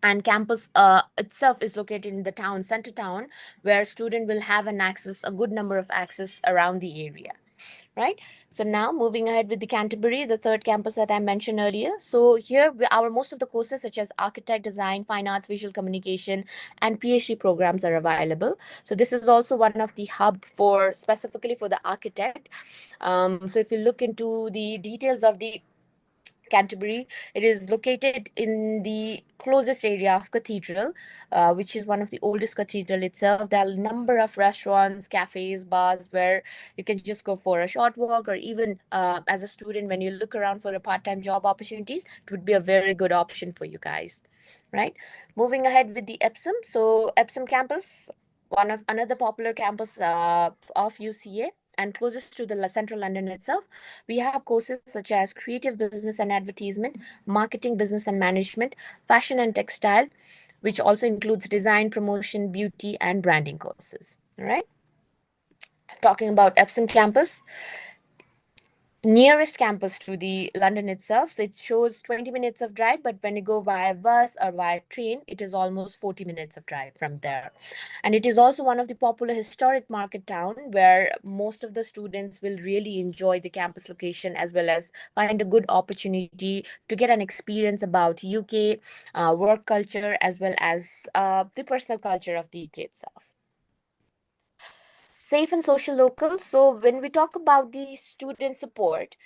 and campus itself is located in the center town, where student will have a good number of access around the area. Right. So now moving ahead with the Canterbury, the third campus that I mentioned earlier. So here our most of the courses such as architect, design, fine arts, visual communication, and PhD programs are available. So this is also one of the hub specifically for the architect. So if you look into the details of the Canterbury, it is located in the closest area of cathedral, which is one of the oldest cathedral itself. There are a number of restaurants, cafes, bars where you can just go for a short walk, or even as a student, when you look around for a part-time job opportunities, it would be a very good option for you guys. Right. Moving ahead with the Epsom. So Epsom campus, another popular campus of UCA, and closest to the central London itself. We have courses such as creative business and advertisement, marketing, business and management, fashion and textile, which also includes design, promotion, beauty, and branding courses. All right. Talking about Epsom campus, nearest campus to the London itself. So it shows 20 minutes of drive, but when you go via bus or via train, it is almost 40 minutes of drive from there. And it is also one of the popular historic market town, where most of the students will really enjoy the campus location, as well as find a good opportunity to get an experience about UK work culture, as well as the personal culture of the UK itself. Safe and social local. So when we talk about the student support,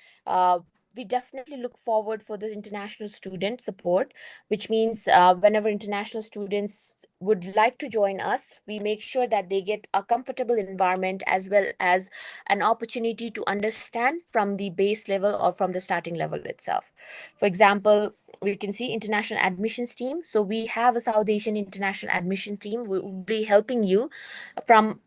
we definitely look forward for the international student support, which means whenever international students would like to join us, we make sure that they get a comfortable environment, as well as an opportunity to understand from the base level or from the starting level itself. For example, we can see international admissions team. So we have a South Asian international admission team who will be helping you from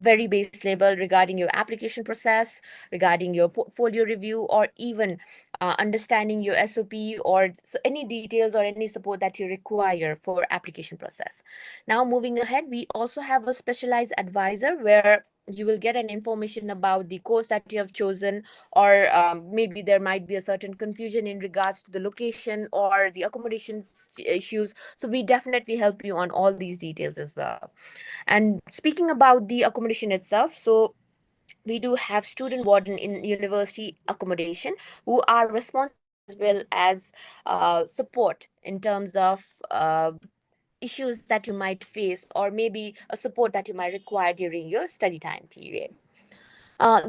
very base level regarding your application process, regarding your portfolio review, or even understanding your SOP, or any details or any support that you require for application process. Now moving ahead, we also have a specialized advisor, where you will get an information about the course that you have chosen, or maybe there might be a certain confusion in regards to the location or the accommodation issues. So we definitely help you on all these details as well. And speaking about the accommodation itself, so we do have student warden in university accommodation, who are responsible as well as support in terms of issues that you might face, or maybe a support that you might require during your study time period.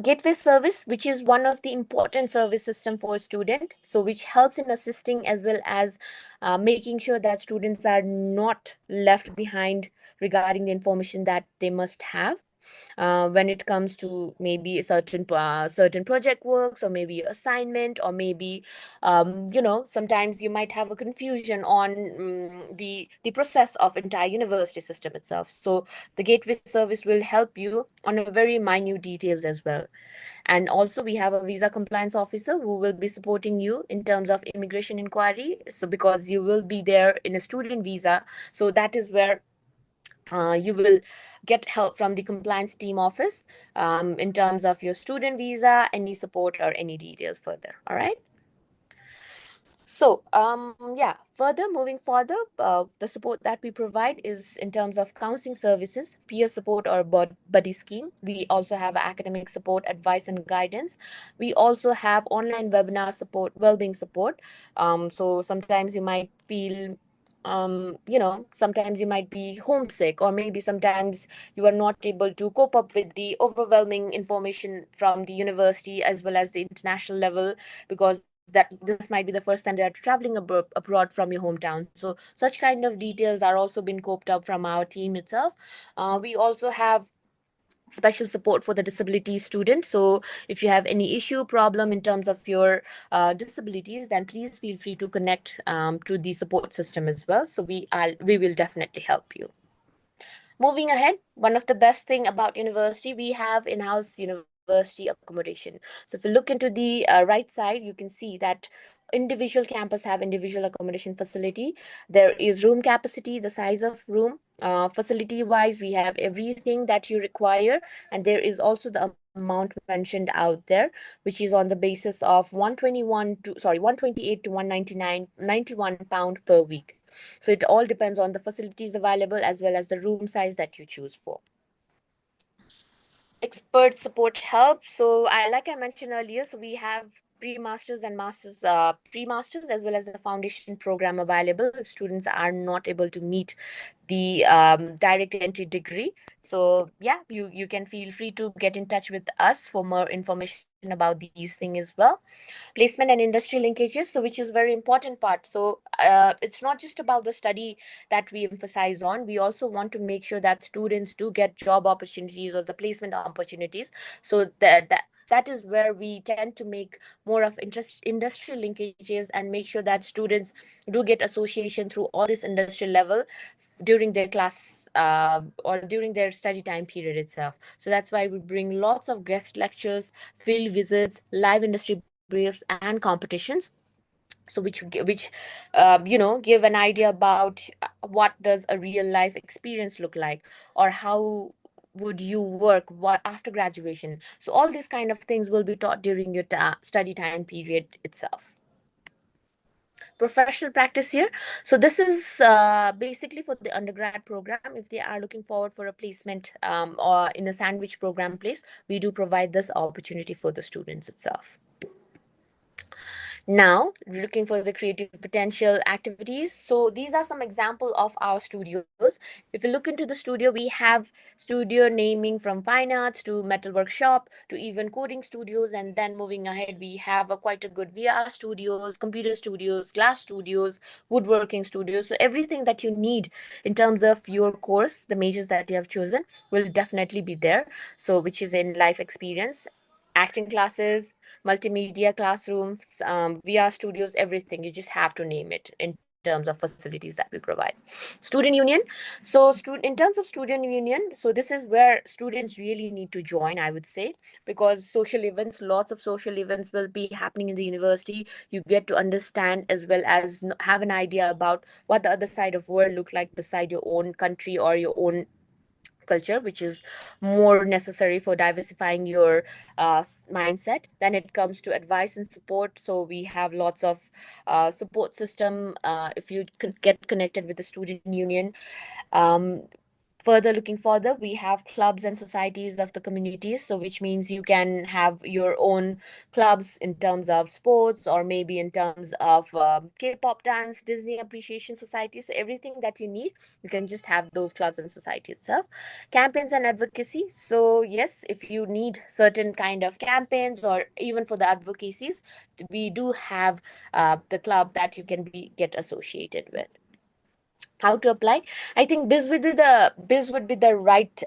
Gateway service, which is one of the important service system for a student, so which helps in assisting, as well as making sure that students are not left behind regarding the information that they must have when it comes to maybe a certain project works, or maybe assignment, or maybe sometimes you might have a confusion on the process of entire university system itself. So the gateway service will help you on a very minute details as well. And also we have a visa compliance officer who will be supporting you in terms of immigration inquiry. So because you will be there in a student visa, so that is where you will get help from the compliance team office in terms of your student visa, any support, or any details further. All right. So, moving further, the support that we provide is in terms of counseling services, peer support or buddy scheme. We also have academic support, advice and guidance. We also have online webinar support, well-being support. So sometimes you might feel sometimes you might be homesick, or maybe sometimes you are not able to cope up with the overwhelming information from the university as well as the international level, because that this might be the first time they are traveling abroad from your hometown. So such kind of details are also being coped up from our team itself. We also have special support for the disability student. So if you have any issue, problem in terms of your disabilities, then please feel free to connect to the support system as well. So we will definitely help you. Moving ahead, one of the best thing about university, we have in-house university accommodation. So if you look into the right side, you can see that individual campus have individual accommodation facility. There is room capacity, the size of room. Facility wise, we have everything that you require, and there is also the amount mentioned out there, which is on the basis of 128 to 191 per week. So it all depends on the facilities available as well as the room size that you choose for. Expert support help. So like I mentioned earlier, so we have pre-masters and masters, pre-masters as well as the foundation program available if students are not able to meet the direct entry degree. So yeah, you can feel free to get in touch with us for more information about these things as well. Placement and industry linkages, so which is very important part. So it's not just about the study that we emphasize on. We also want to make sure that students do get job opportunities or the placement opportunities. So that is where we tend to make more of industry linkages and make sure that students do get association through all this industry level during their class or during their study time period itself. So that's why we bring lots of guest lectures, field visits, live industry briefs, and competitions. So which give an idea about what does a real life experience look like, or how would you work after graduation. So all these kind of things will be taught during your study time period itself. Professional practice here. So this is basically for the undergrad program. If they are looking forward for a placement or in a sandwich program place, we do provide this opportunity for the students itself. Now, looking for the creative potential activities. So these are some example of our studios. If you look into the studio, we have studio naming from fine arts to metal workshop to even coding studios. And then moving ahead, we have quite a good VR studios, computer studios, glass studios, woodworking studios. So everything that you need in terms of your course, the majors that you have chosen will definitely be there. So which is in life experience, acting classes, multimedia classrooms, VR studios, everything. You just have to name it in terms of facilities that we provide. Student union. So in terms of student union, so this is where students really need to join, I would say, because social events, lots of social events will be happening in the university. You get to understand as well as have an idea about what the other side of world look like beside your own country or your own culture, which is more necessary for diversifying your mindset. Then it comes to advice and support. So we have lots of support system if you get connected with the student union. Looking further, we have clubs and societies of the communities. So which means you can have your own clubs in terms of sports or maybe in terms of K-pop dance, Disney appreciation society. So everything that you need, you can just have those clubs and societies itself. Campaigns and advocacy. So yes, if you need certain kind of campaigns or even for the advocacies, we do have the club that you can get associated with. How to apply? I think Bizz would be the right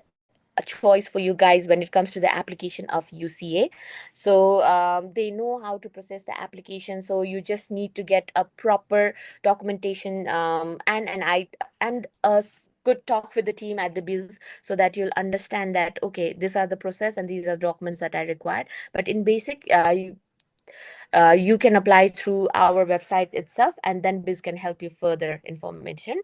choice for you guys when it comes to the application of UCA. So they know how to process the application. So you just need to get a proper documentation and a good talk with the team at the Bizz so that you'll understand that, okay, these are the process and these are documents that are required. But in basic, you can apply through our website itself, and then Bizz can help you further information.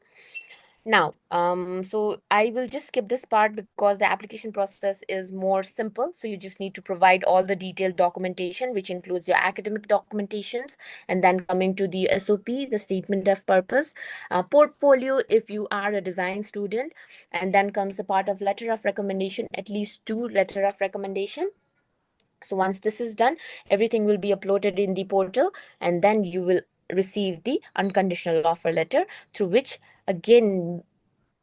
Now, so I will just skip this part because the application process is more simple. So you just need to provide all the detailed documentation, which includes your academic documentations, and then coming to the SOP, the statement of purpose, portfolio if you are a design student, and then comes the part of letter of recommendation, at least 2 letter of recommendation. So once this is done, everything will be uploaded in the portal, and then you will receive the unconditional offer letter, through which again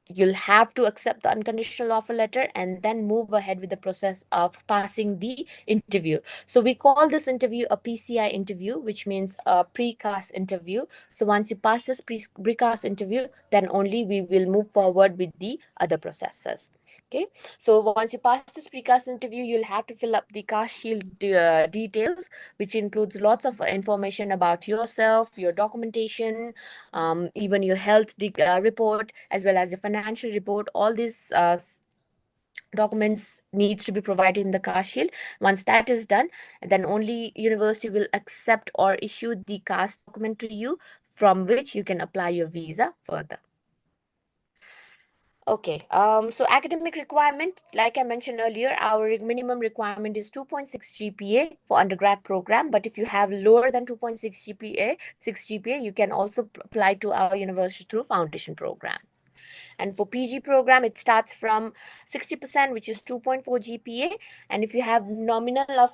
you'll have to accept the unconditional offer letter and then move ahead with the process of passing the interview. So we call this interview a PCI interview, which means a precast interview. So once you pass this precast interview, then only we will move forward with the other processes. Okay, so once you pass this precast interview, you'll have to fill up the caste shield details, which includes lots of information about yourself, your documentation, even your health report, as well as your financial report. All these documents needs to be provided in the caste shield. Once that is done, then only university will accept or issue the caste document to you, from which you can apply your visa further. Okay, so academic requirement, like I mentioned earlier, our minimum requirement is 2.6 GPA for undergrad program. But if you have lower than 2.6 GPA, you can also apply to our university through foundation program. And for PG program, it starts from 60%, which is 2.4 GPA. And if you have nominal of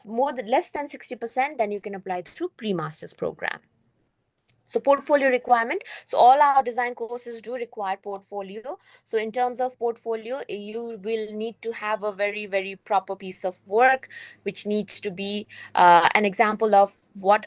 less than 60%, then you can apply through pre-master's program. So portfolio requirement. So all our design courses do require portfolio. So in terms of portfolio, you will need to have a very, very proper piece of work, which needs to be an example of what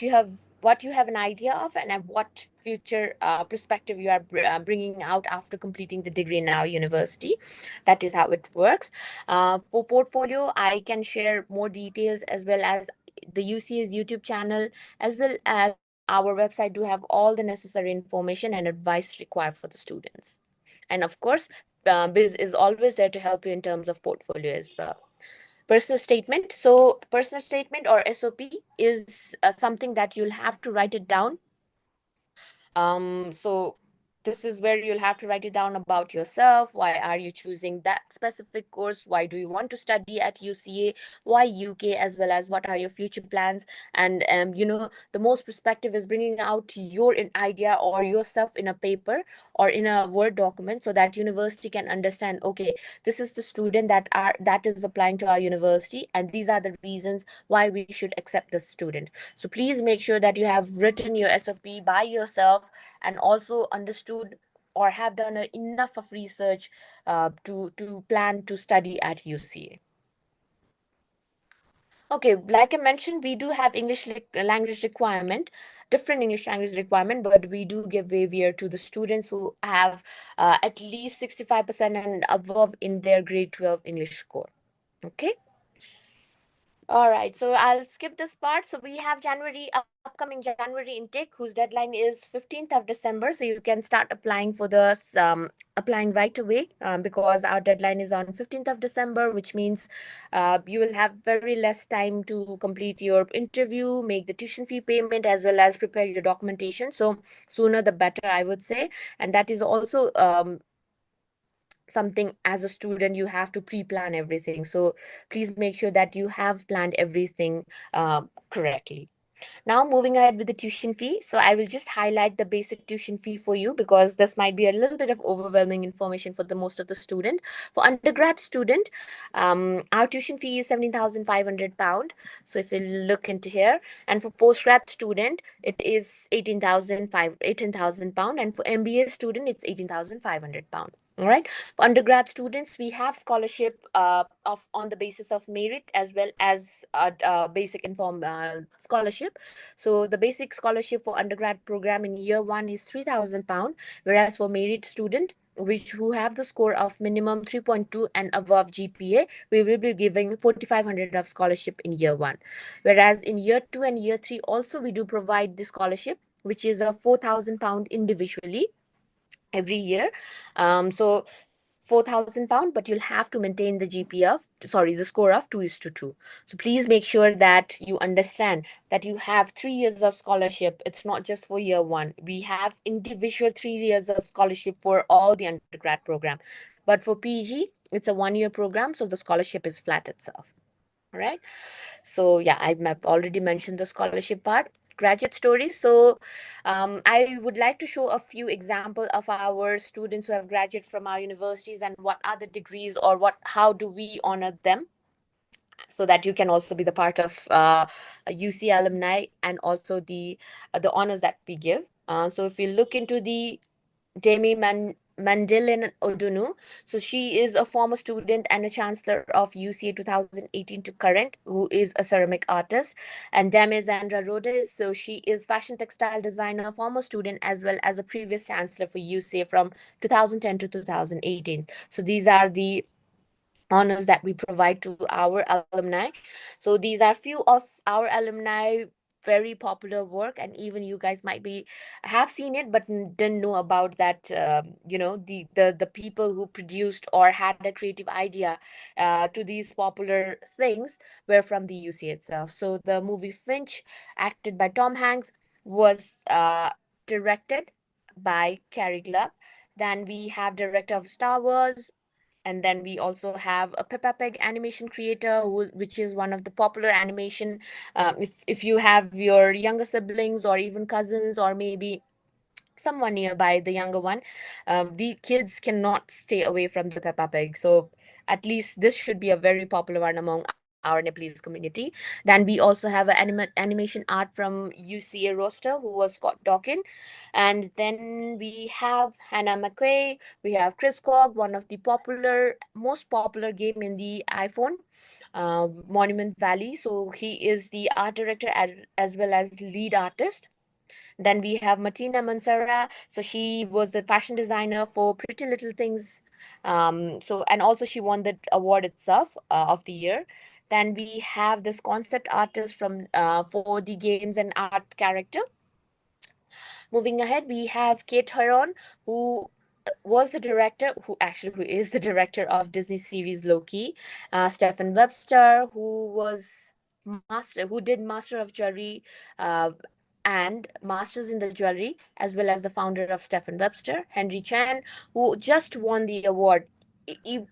you have an idea of, and what future perspective you are bringing out after completing the degree in our university. That is how it works. For portfolio, I can share more details, as well as the UCA's YouTube channel, as well as our website do have all the necessary information and advice required for the students. And of course, Bizz is always there to help you in terms of portfolio as well. Personal statement. So personal statement, or SOP, is something that you'll have to write it down. So this is where you'll have to write it down about yourself. Why are you choosing that specific course? Why do you want to study at UCA? Why UK? As well as what are your future plans? And the most perspective is bringing out your idea or yourself in a paper or in a Word document, so that university can understand, okay, this is the student that is applying to our university, and these are the reasons why we should accept this student. So please make sure that you have written your SOP by yourself, and also understood or have done enough of research to plan to study at UCA. Okay, like I mentioned, we do have English language requirement, different English language requirement, but we do give waiver to the students who have at least 65% and above in their grade 12 English score. Okay. All right, so I'll skip this part. So we have upcoming January intake, whose deadline is 15th of December. So you can start applying for this, applying right away, because our deadline is on 15th of December, which means you will have very less time to complete your interview, make the tuition fee payment, as well as prepare your documentation. So sooner the better, I would say. And that is also something, as a student, you have to pre-plan everything. So please make sure that you have planned everything correctly. Now moving ahead with the tuition fee. So I will just highlight the basic tuition fee for you, because this might be a little bit of overwhelming information for the most of the student. For undergrad student, our tuition fee is £17,500. So if you look into here, and for postgrad student, it is £18,000, and for MBA student, it's £18,500. All right. For undergrad students, we have scholarship on the basis of merit, as well as basic scholarship. So the basic scholarship for undergrad program in year 1 is £3,000, whereas for merit student, who have the score of minimum 3.2 and above GPA, we will be giving 4,500 of scholarship in year 1. Whereas in year 2 and year 3 also, we do provide the scholarship, which is a £4,000 individually every year. So £4,000, but you'll have to maintain the the score of 2:2. So please make sure that you understand that you have 3 years of scholarship. It's not just for year 1. We have individual 3 years of scholarship for all the undergrad program. But for PG, it's a 1-year program, so the scholarship is flat itself. All right. So yeah, I've already mentioned the scholarship part. Graduate stories. So I would like to show a few examples of our students who have graduated from our universities, and what are the degrees, or how do we honor them, so that you can also be the part of UC alumni, and also the honors that we give. So if you look into the Demi Mandilin Odunu. So she is a former student and a chancellor of UCA 2018 to current, who is a ceramic artist. And Dame Zandra Rhodes, so she is fashion textile designer, former student, as well as a previous chancellor for UCA from 2010 to 2018. So these are the honors that we provide to our alumni. So these are few of our alumni very popular work, and even you guys might be have seen it but didn't know about that. The people who produced or had a creative idea to these popular things were from the UC itself. So the movie Finch, acted by Tom Hanks, was directed by Cary Glove. Then we have director of Star Wars, and then we also have a Peppa Pig animation creator, which is one of the popular animation. If you have your younger siblings or even cousins or maybe someone nearby, the younger one, the kids cannot stay away from the Peppa Pig. So at least this should be a very popular one among our Nepalese community. Then we also have an animation art from UCA roster, who was Scott Dawkin. And then we have Hannah McQuay, we have Chris Cog, one of the most popular game in the iPhone, Monument Valley. So he is the art director as well as lead artist. Then we have Martina Mansara. So she was the fashion designer for Pretty Little Things. And also she won the award itself of the year. Then we have this concept artist from for the games and art character. Moving ahead, we have Kate Herron, who was the director, who is the director of Disney series Loki. Stephen Webster, who did Master of Jewelry and Masters in the Jewelry, as well as the founder of Stephen Webster. Henry Chan, who just won the award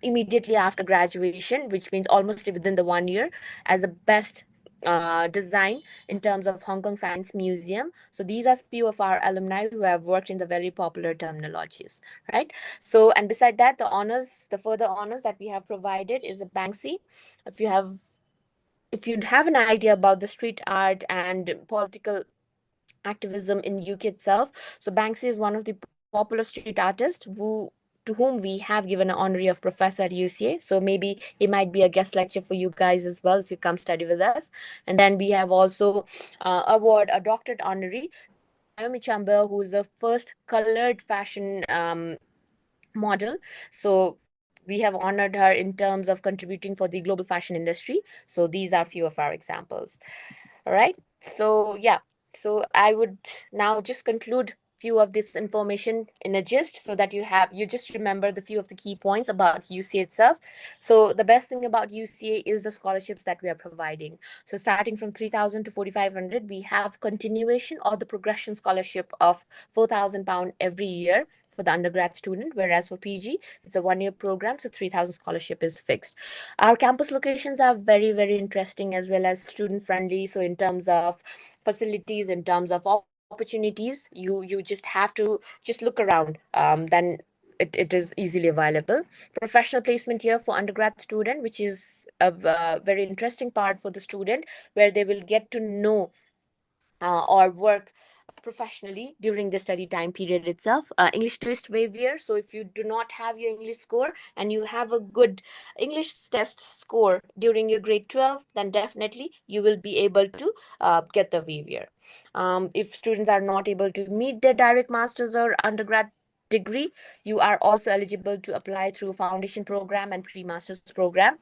immediately after graduation, which means almost within the 1 year, as the best design in terms of Hong Kong Science Museum. So these are few of our alumni who have worked in the very popular terminologies, right? So, and beside that, the further honors that we have provided is a Banksy. If you have an idea about the street art and political activism in UK itself, so Banksy is one of the popular street artists to whom we have given an honorary of professor at UCA. So maybe it might be a guest lecture for you guys as well if you come study with us. And then we have also a doctorate honorary, Naomi Chamber, who is the first colored fashion model. So we have honored her in terms of contributing for the global fashion industry. So these are few of our examples. All right. So yeah. So I would now just conclude few of this information in a gist so that you just remember the few of the key points about UCA itself. So the best thing about UCA is the scholarships that we are providing. So starting from 3,000 to 4,500, we have continuation or the progression scholarship of £4,000 every year for the undergrad student, whereas for PG, it's a 1-year program, so 3,000 scholarship is fixed. Our campus locations are very, very interesting as well as student-friendly. So in terms of facilities, in terms of opportunities, you just have to just look around, then it is easily available. Professional placement here for undergrad student, which is a very interesting part for the student, where they will get to know or work professionally during the study time period itself. English test waiver. So if you do not have your English score and you have a good English test score during your grade 12, then definitely you will be able to get the waiver. If students are not able to meet their direct master's or undergrad degree, you are also eligible to apply through foundation program and pre-master's program.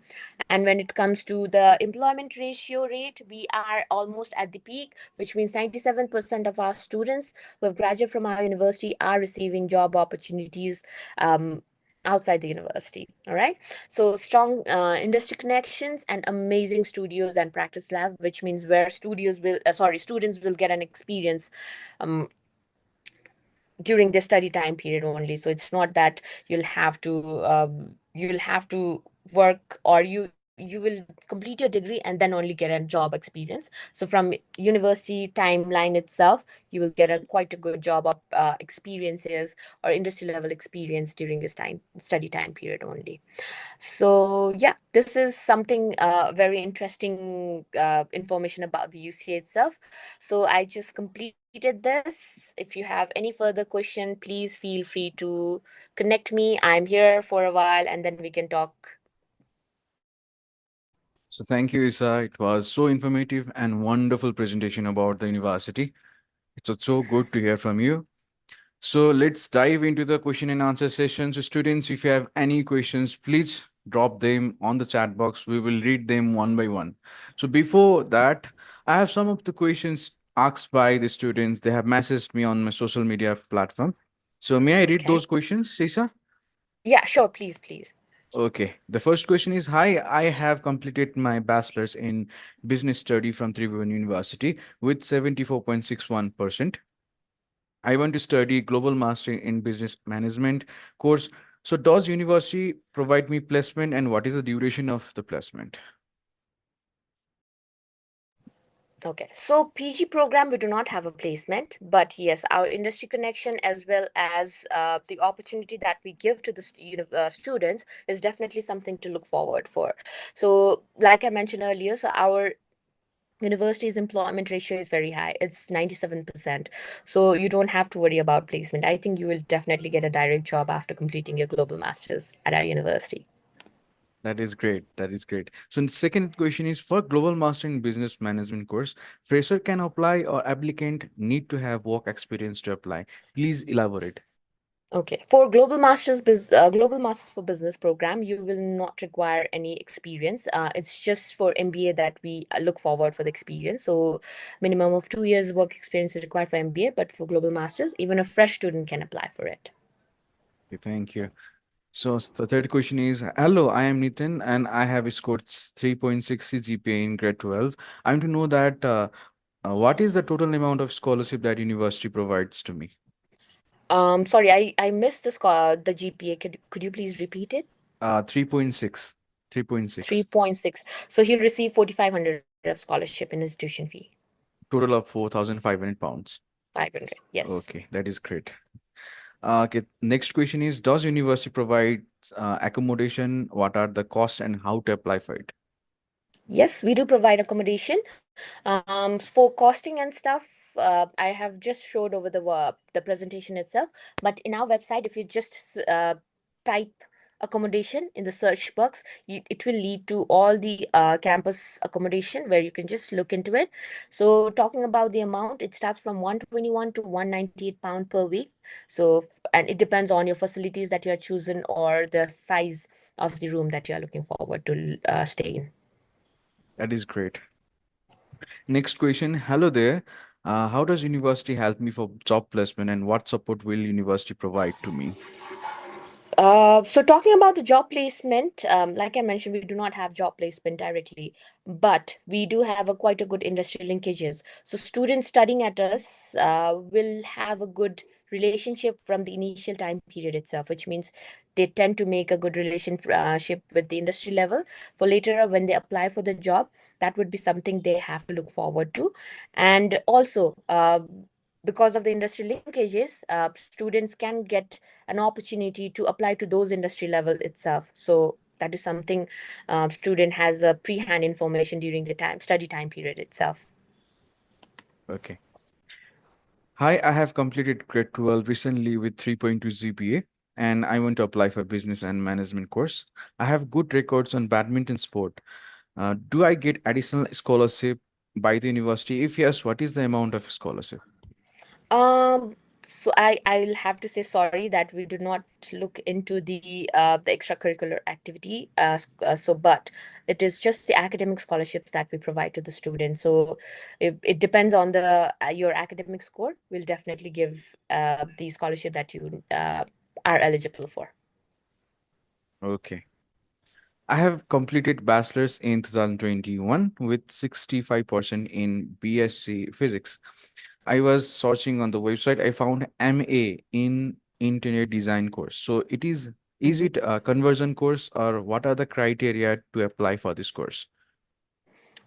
And when it comes to the employment ratio rate, we are almost at the peak, which means 97% of our students who have graduated from our university are receiving job opportunities outside the university. All right. So strong industry connections and amazing studios and practice lab, which means where students will get an experience during the study time period only. So it's not that you'll have to work, or you will complete your degree and then only get a job experience. So from university timeline itself, you will get quite a good job of experiences or industry level experience during this study time period only. So yeah, this is something very interesting information about the UCA itself. So I just completed completed this. If you have any further question, please feel free to connect me. I'm here for a while and then we can talk. So thank you, Isa. It was so informative and wonderful presentation about the university. It was so good to hear from you. So let's dive into the question and answer session. So students, if you have any questions, please drop them on the chat box. We will read them one by one. So before that, I have some of the questions asked by the students. They have messaged me on my social media platform. So may I read those questions, Isa? Yeah, sure. Please. Okay. The first question is, hi, I have completed my bachelor's in business study from Tribhuvan University with 74.61%. I want to study global master in business management course. So does university provide me placement and what is the duration of the placement? Okay, so PG program, we do not have a placement, but yes, our industry connection as well as the opportunity that we give to the students is definitely something to look forward for. So like I mentioned earlier, so our university's employment ratio is very high. It's 97%. So you don't have to worry about placement. I think you will definitely get a direct job after completing your global masters at our university. That is great. That is great. So the second question is, for global master in business management course, fresher can apply or applicant need to have work experience to apply? Please elaborate. Okay, for global masters for business program, you will not require any experience. It's just for MBA that we look forward for the experience. So minimum of 2 years work experience is required for MBA, but for global masters, even a fresh student can apply for it. Okay, thank you. So the third question is, hello, I am Nitin and I have scored 3.6 GPA in grade 12. I want to know that what is the total amount of scholarship that university provides to me? Sorry, I missed the GPA. Could you please repeat it? 3.6. 3.6. 3.6. So he'll receive 4,500 of scholarship in his tuition fee. Total of 4,500 pounds. 500, yes. Okay, that is great. Okay, next question is, does university provide accommodation? What are the costs and how to apply for it? Yes, we do provide accommodation. For costing and stuff, I have just showed over the presentation itself. But in our website, if you just type accommodation in the search box, it will lead to all the campus accommodation where you can just look into it. So talking about the amount, it starts from 121 to 198 pound per week. So and it depends on your facilities that you are choosing or the size of the room that you are looking forward to stay in. That is great. Next question. Hello there. How does university help me for job placement and what support will university provide to me? So talking about the job placement, like I mentioned, we do not have job placement directly, but we do have quite a good industry linkages. So students studying at us will have a good relationship from the initial time period itself, which means they tend to make a good relationship with the industry level. For later when they apply for the job, that would be something they have to look forward to. And also, because of the industry linkages, students can get an opportunity to apply to those industry level itself. So that is something student has a pre-hand information during the study time period itself. Okay. Hi, I have completed grade 12 recently with 3.2 GPA and I want to apply for business and management course. I have good records on badminton sport. Do I get additional scholarship by the university? If yes, what is the amount of scholarship? So I'll have to say sorry that we do not look into the extracurricular activity. But it is just the academic scholarships that we provide to the students. So if it depends on the your academic score, we'll definitely give the scholarship that you are eligible for. Okay. I have completed bachelor's in 2021 with 65% in BSc physics. I was searching on the website. I found MA in interior design course. So is it a conversion course or what are the criteria to apply for this course?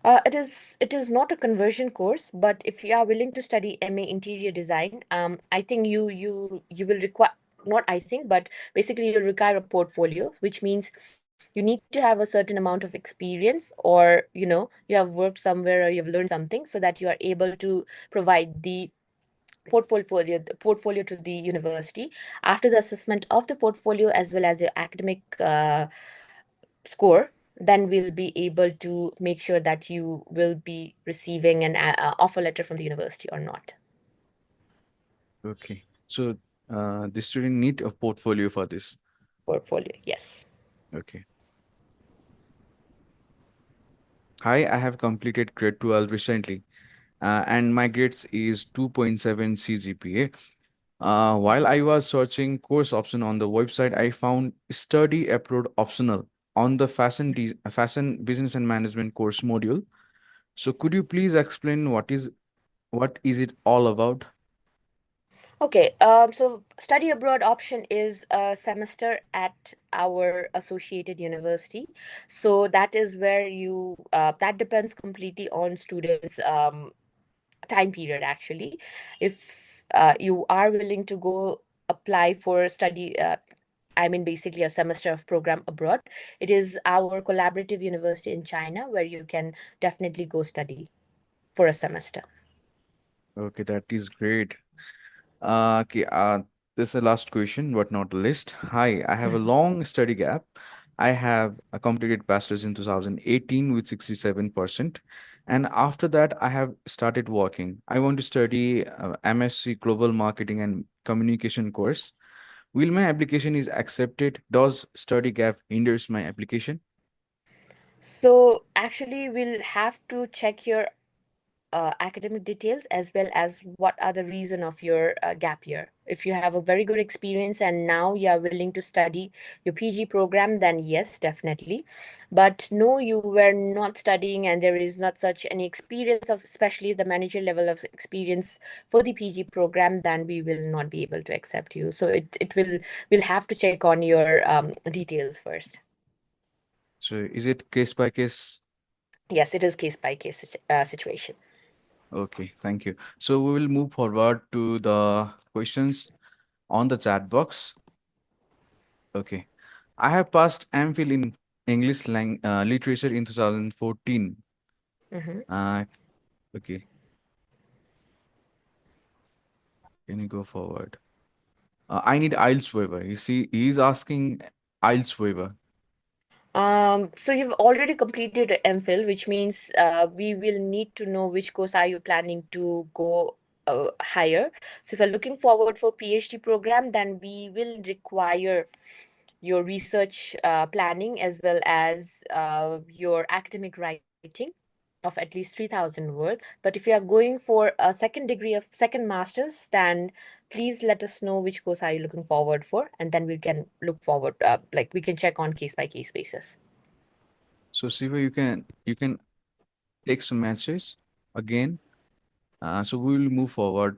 It is not a conversion course, but if you are willing to study MA interior design, I think you will require, not I think, but basically you'll require a portfolio, which means you need to have a certain amount of experience, or you have worked somewhere or you've learned something, so that you are able to provide the portfolio to the university. After the assessment of the portfolio as well as your academic score, then we'll be able to make sure that you will be receiving an offer letter from the university or not. Okay. So the student need a portfolio for this. Portfolio, yes. Okay. Hi, I have completed grade 12 recently, and my grades is 2.7 CGPA. While I was searching course option on the website, I found study abroad optional on the fashion business and management course module. So could you please explain what is it all about? Okay, so study abroad option is a semester at our associated university. So that is where you, that depends completely on students' time period actually. If you are willing to go apply for study, I mean basically a semester of program abroad, it is our collaborative university in China where you can definitely go study for a semester. Okay, that is great. Okay, this is the last question, but not the least. Hi, I have a long study gap. I have completed bachelor's in 2018 with 67%. And after that, I have started working. I want to study MSc Global Marketing and Communication course. Will my application is accepted? Does study gap hinders my application? So actually, we'll have to check your academic details as well as what are the reason of your gap year. If you have a very good experience and now you are willing to study your PG program, then yes, definitely. But no, you were not studying and there is not such any experience of, especially the manager level of experience for the PG program, then we will not be able to accept you. So we'll have to check on your details first. So is it case by case? Yes, it is case by case situation. Okay, thank you. So we will move forward to the questions on the chat box. Okay. I have passed MPhil in English literature in 2014. Okay. Can you go forward? I need IELTS waiver. You see, he's asking IELTS waiver. So you've already completed a MPhil, which means we will need to know which course are you planning to go higher. So if you're looking forward for PhD program, then we will require your research planning as well as your academic writing of at least 3,000 words. But if you are going for a second degree of second master's, then please let us know which course are you looking forward for, and then we can look forward, like we can check on case by case basis. So Siva, you can take some matches again. So we will move forward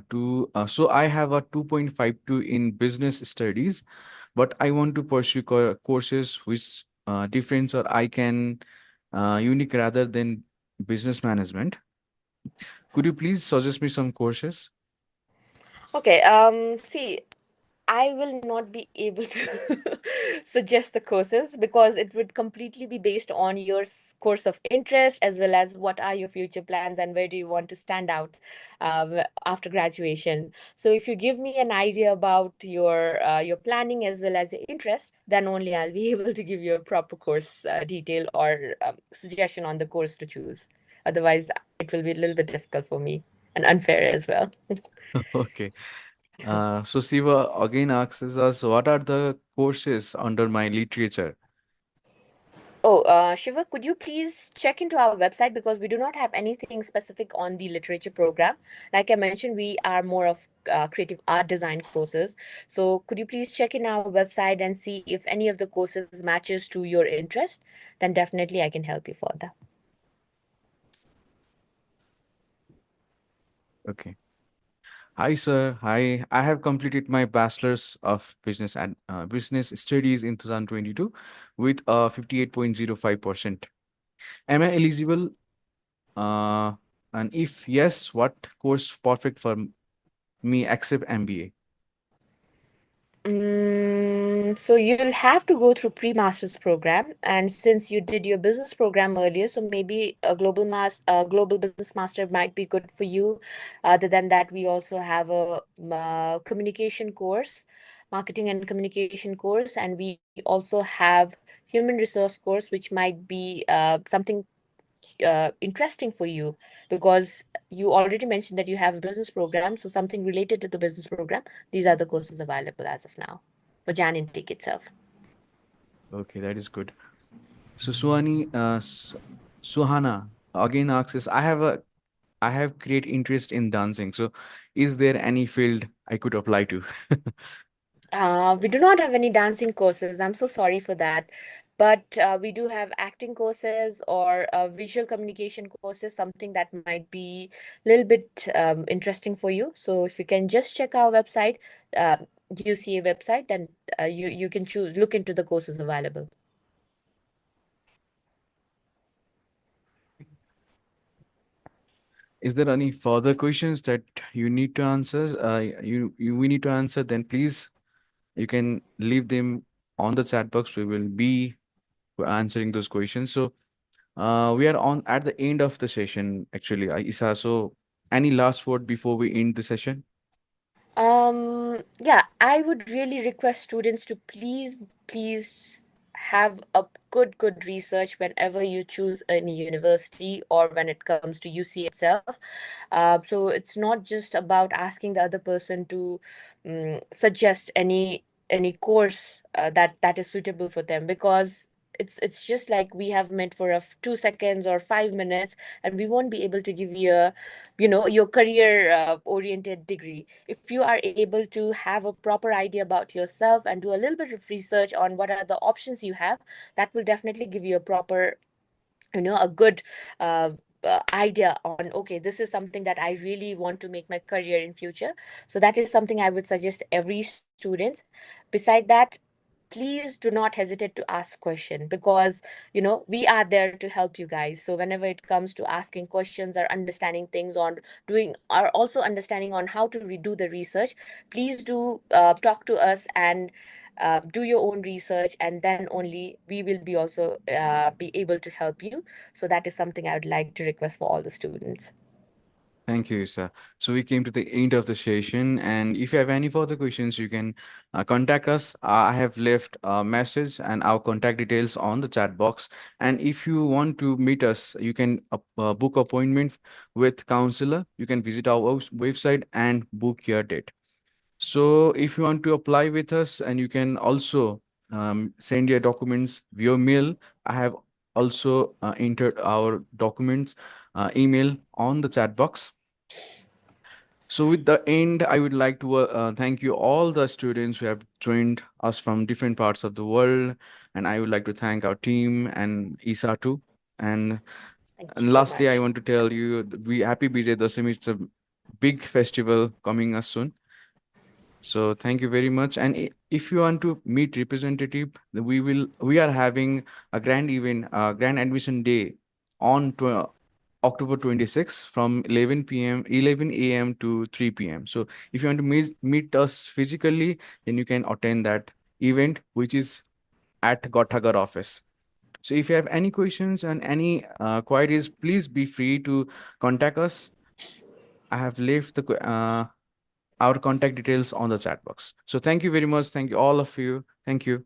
to so I have a 2.52 in business studies, but I want to pursue courses which difference or I can unique rather than business management. Could you please suggest me some courses? Okay, see, I will not be able to suggest the courses because it would completely be based on your course of interest as well as what are your future plans and where do you want to stand out after graduation. So if you give me an idea about your planning as well as your interest, then only I'll be able to give you a proper course detail or suggestion on the course to choose. Otherwise, it will be a little bit difficult for me and unfair as well. Okay. So Siva again asks us, what are the courses under my literature? Oh, Shiva, could you please check into our website because we do not have anything specific on the literature program. Like I mentioned, we are more of creative art design courses. So could you please check in our website and see if any of the courses matches to your interest? Then definitely I can help you further. Okay. Hi, sir. Hi. I have completed my Bachelor's of Business and Business Studies in 2022 with 58.05%. Am I eligible? And if yes, what course perfect for me except MBA? So you'll have to go through pre-master's program, and since you did your business program earlier, so maybe a global business master might be good for you. Other than that, we also have a communication course, marketing and communication course, and we also have human resource course, which might be something interesting for you, because you already mentioned that you have a business program, so something related to the business program. These are the courses available as of now for Jan intake itself. Okay, that is good. So Suhana again asks, I have great interest in dancing. So is there any field I could apply to? We do not have any dancing courses. I'm so sorry for that. But we do have acting courses or visual communication courses, something that might be a little bit interesting for you. So if you can just check our website, UCA website, then you can look into the courses available. Is there any further questions that you need to answer? We need to answer, then please you can leave them on the chat box. We will be answering those questions. So we are on at the end of the session, actually, Isa. So any last word before we end the session? Yeah, I would really request students to please have a good research whenever you choose any university or when it comes to UC itself. So it's not just about asking the other person to suggest any course that is suitable for them, because it's just like we have met for 2 seconds or 5 minutes, and we won't be able to give you a your career oriented degree. If you are able to have a proper idea about yourself and do a little bit of research on what are the options you have, that will definitely give you a proper a good idea on, okay, this is something that I really want to make my career in future. So that is something I would suggest every student. Beside that, please do not hesitate to ask question, because we are there to help you guys. So whenever it comes to asking questions or understanding things on doing, or also understanding on how to redo the research, please do talk to us and do your own research, and then only we will be also be able to help you. So that is something I would like to request for all the students. Thank you, sir. So we came to the end of the session, and if you have any further questions, you can contact us. I have left a message and our contact details on the chat box. And if you want to meet us, you can book appointment with counselor. You can visit our website and book your date. So if you want to apply with us, and you can also send your documents via mail. I have also entered our documents email on the chat box. So with the end, I would like to thank you all the students who have joined us from different parts of the world. And I would like to thank our team and Isa too. And, Thank you and so lastly, I much. want to tell you, happy 𝐵𝐴 It's a big festival coming us soon. So thank you very much. And if you want to meet representative, we are having a grand event, grand admission day on October 26th from 11 a.m. to 3 p.m. So if you want to meet us physically, then you can attend that event, which is at Gothagar office. So if you have any questions and any queries, please be free to contact us. I have left our contact details on the chat box. So thank you very much. Thank you all of you. Thank you.